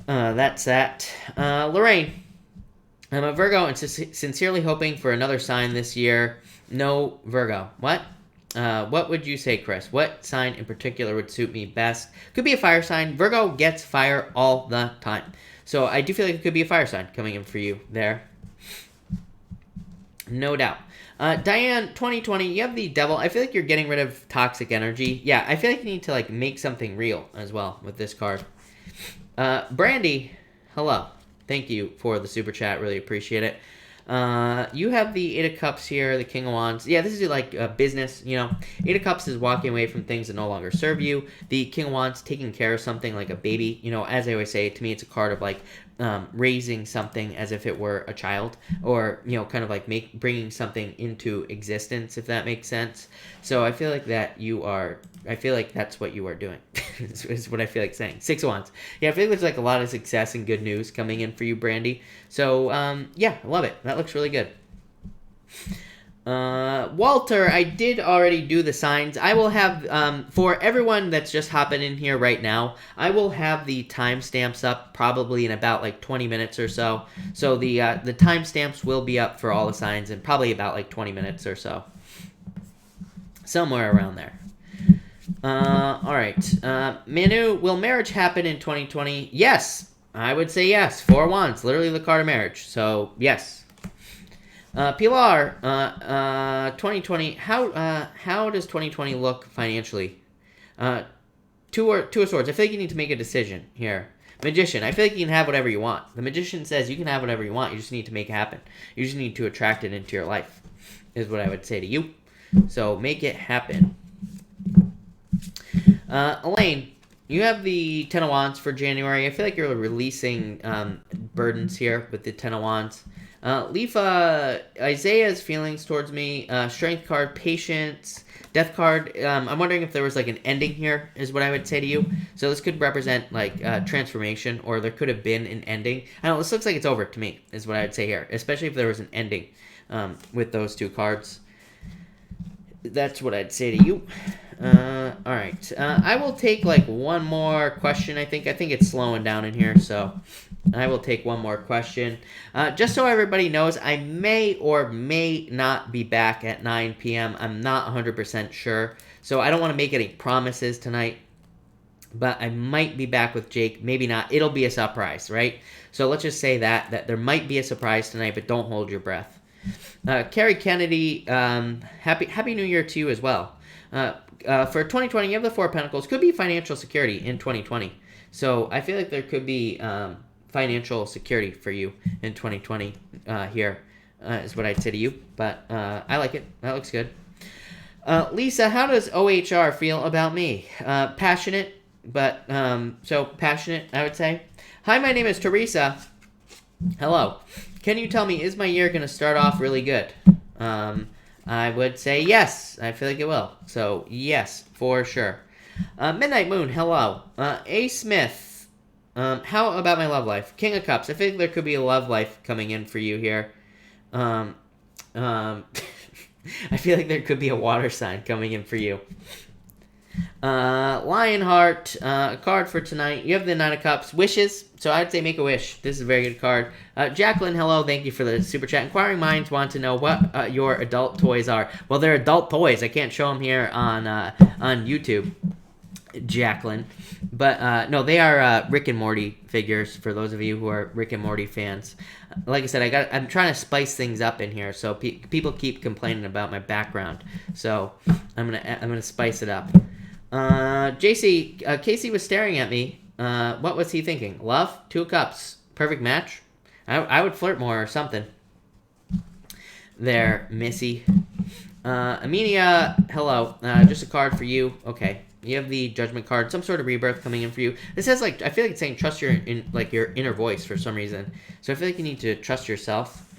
That's that. Lorraine. I'm a Virgo and sincerely hoping for another sign this year. No Virgo. What? What would you say, Chris? What sign in particular would suit me best? Could be a fire sign. Virgo gets fire all the time. So I do feel like it could be a fire sign coming in for you there. No doubt. Diane, 2020, you have the Devil. I feel like you're getting rid of toxic energy. Yeah, I feel like you need to like make something real as well with this card. Brandy, hello. Thank you for the super chat. Really appreciate it. You have the Eight of Cups here, the King of Wands. Yeah, this is like business, you know. Eight of Cups is walking away from things that no longer serve you. The King of Wands, taking care of something like a baby. You know, as I always say, to me, it's a card of like raising something as if it were a child, or you know, kind of like bringing something into existence, if that makes sense. So I feel like I feel like that's what you are doing. is what I feel like saying. Six of Wands. Yeah, I feel like there's like a lot of success and good news coming in for you, Brandy. So yeah, I love it. That looks really good. Walter, I did already do the signs. I will have, for everyone that's just hopping in here right now, I will have the timestamps up probably in about like 20 minutes or so. So the timestamps will be up for all the signs in probably about like 20 minutes or so. Somewhere around there. All right. Manu, will marriage happen in 2020? Yes. I would say yes. Four Wands, literally the card of marriage. So, yes. Pilar, 2020, how does 2020 look financially? Two of Swords. I feel like you need to make a decision here. Magician, I feel like you can have whatever you want. The Magician says you can have whatever you want. You just need to make it happen. You just need to attract it into your life, is what I would say to you. So, make it happen. Elaine, you have the Ten of Wands for January. I feel like you're releasing burdens here with the Ten of Wands. Lifa, Isaiah's feelings towards me. Strength card, patience. Death card, I'm wondering if there was like an ending here, is what I would say to you. So this could represent like transformation, or there could have been an ending. I don't know, this looks like it's over to me, is what I would say here. Especially if there was an ending with those two cards. That's what I'd say to you. All right. I will take like one more question. I think it's slowing down in here. So I will take one more question. Just so everybody knows, I may or may not be back at 9 p.m. I'm not 100% sure. So I don't want to make any promises tonight. But I might be back with Jake. Maybe not. It'll be a surprise, right? So let's just say that there might be a surprise tonight, but don't hold your breath. Carrie Kennedy, Happy New Year to you as well. For 2020, you have the Four of Pentacles. Could be financial security in 2020. So I feel like there could be financial security for you in 2020 here, is what I'd say to you. But I like it. That looks good. Lisa, how does OHR feel about me? Passionate, but so passionate, I would say. Hi, my name is Teresa. Hello. Can you tell me, is my year going to start off really good? I would say yes. I feel like it will. So, yes, for sure. Midnight Moon, hello. A. Smith, how about my love life? King of Cups, I think there could be a love life coming in for you here. I feel like there could be a water sign coming in for you. Lionheart, a card for tonight. You have the Nine of Cups. Wishes. So I'd say make a wish. This is a very good card. Jacqueline, hello. Thank you for the super chat. Inquiring minds want to know what your adult toys are. Well, they're adult toys. I can't show them here on YouTube, Jacqueline. But no, they are Rick and Morty figures for those of you who are Rick and Morty fans. Like I said, I'm trying to spice things up in here, so people keep complaining about my background. So I'm gonna spice it up. Casey was staring at me. What was he thinking? Love? Two of Cups. Perfect match? I would flirt more or something. There, Missy. Amelia, hello. Just a card for you. Okay. You have the Judgment card. Some sort of rebirth coming in for you. This has, like, I feel like it's saying trust your inner voice for some reason. So I feel like you need to trust yourself.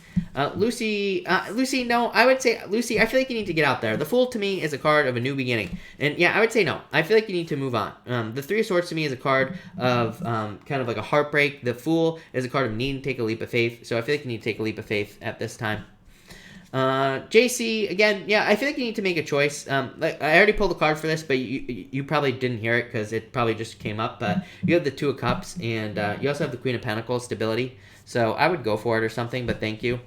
Lucy, no, I would say, Lucy, I feel like you need to get out there. The Fool to me is a card of a new beginning. And yeah, I would say no. I feel like you need to move on. The Three of Swords to me is a card of kind of like a heartbreak. The Fool is a card of needing to take a leap of faith. So I feel like you need to take a leap of faith at this time. JC, again, yeah, I feel like you need to make a choice. Like I already pulled the card for this, but you probably didn't hear it because it probably just came up. But you have the Two of Cups, and you also have the Queen of Pentacles, stability. So I would go for it or something, but thank you.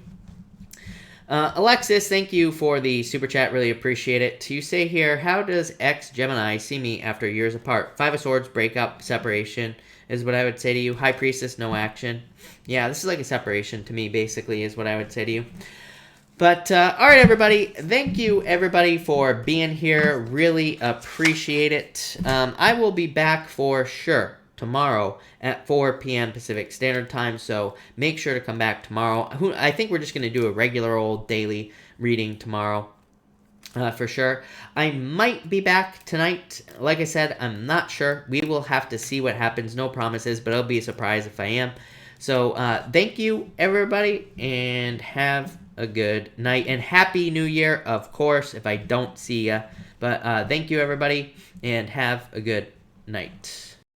Alexis, thank you for the super chat. Really appreciate it. You say here, how does ex-Gemini see me after years apart? Five of Swords, breakup, separation is what I would say to you. High Priestess, no action. Yeah, this is like a separation to me, basically, is what I would say to you. But, all right, everybody. Thank you, everybody, for being here. Really appreciate it. I will be back for sure tomorrow at 4 p.m. Pacific Standard Time, so make sure to come back tomorrow. I think we're just going to do a regular old daily reading tomorrow for sure. I might be back tonight. Like I said, I'm not sure. We will have to see what happens. No promises, but it'll be a surprise if I am. So thank you, everybody, and have a good night. And Happy New Year, of course, if I don't see ya. But thank you, everybody, and have a good night.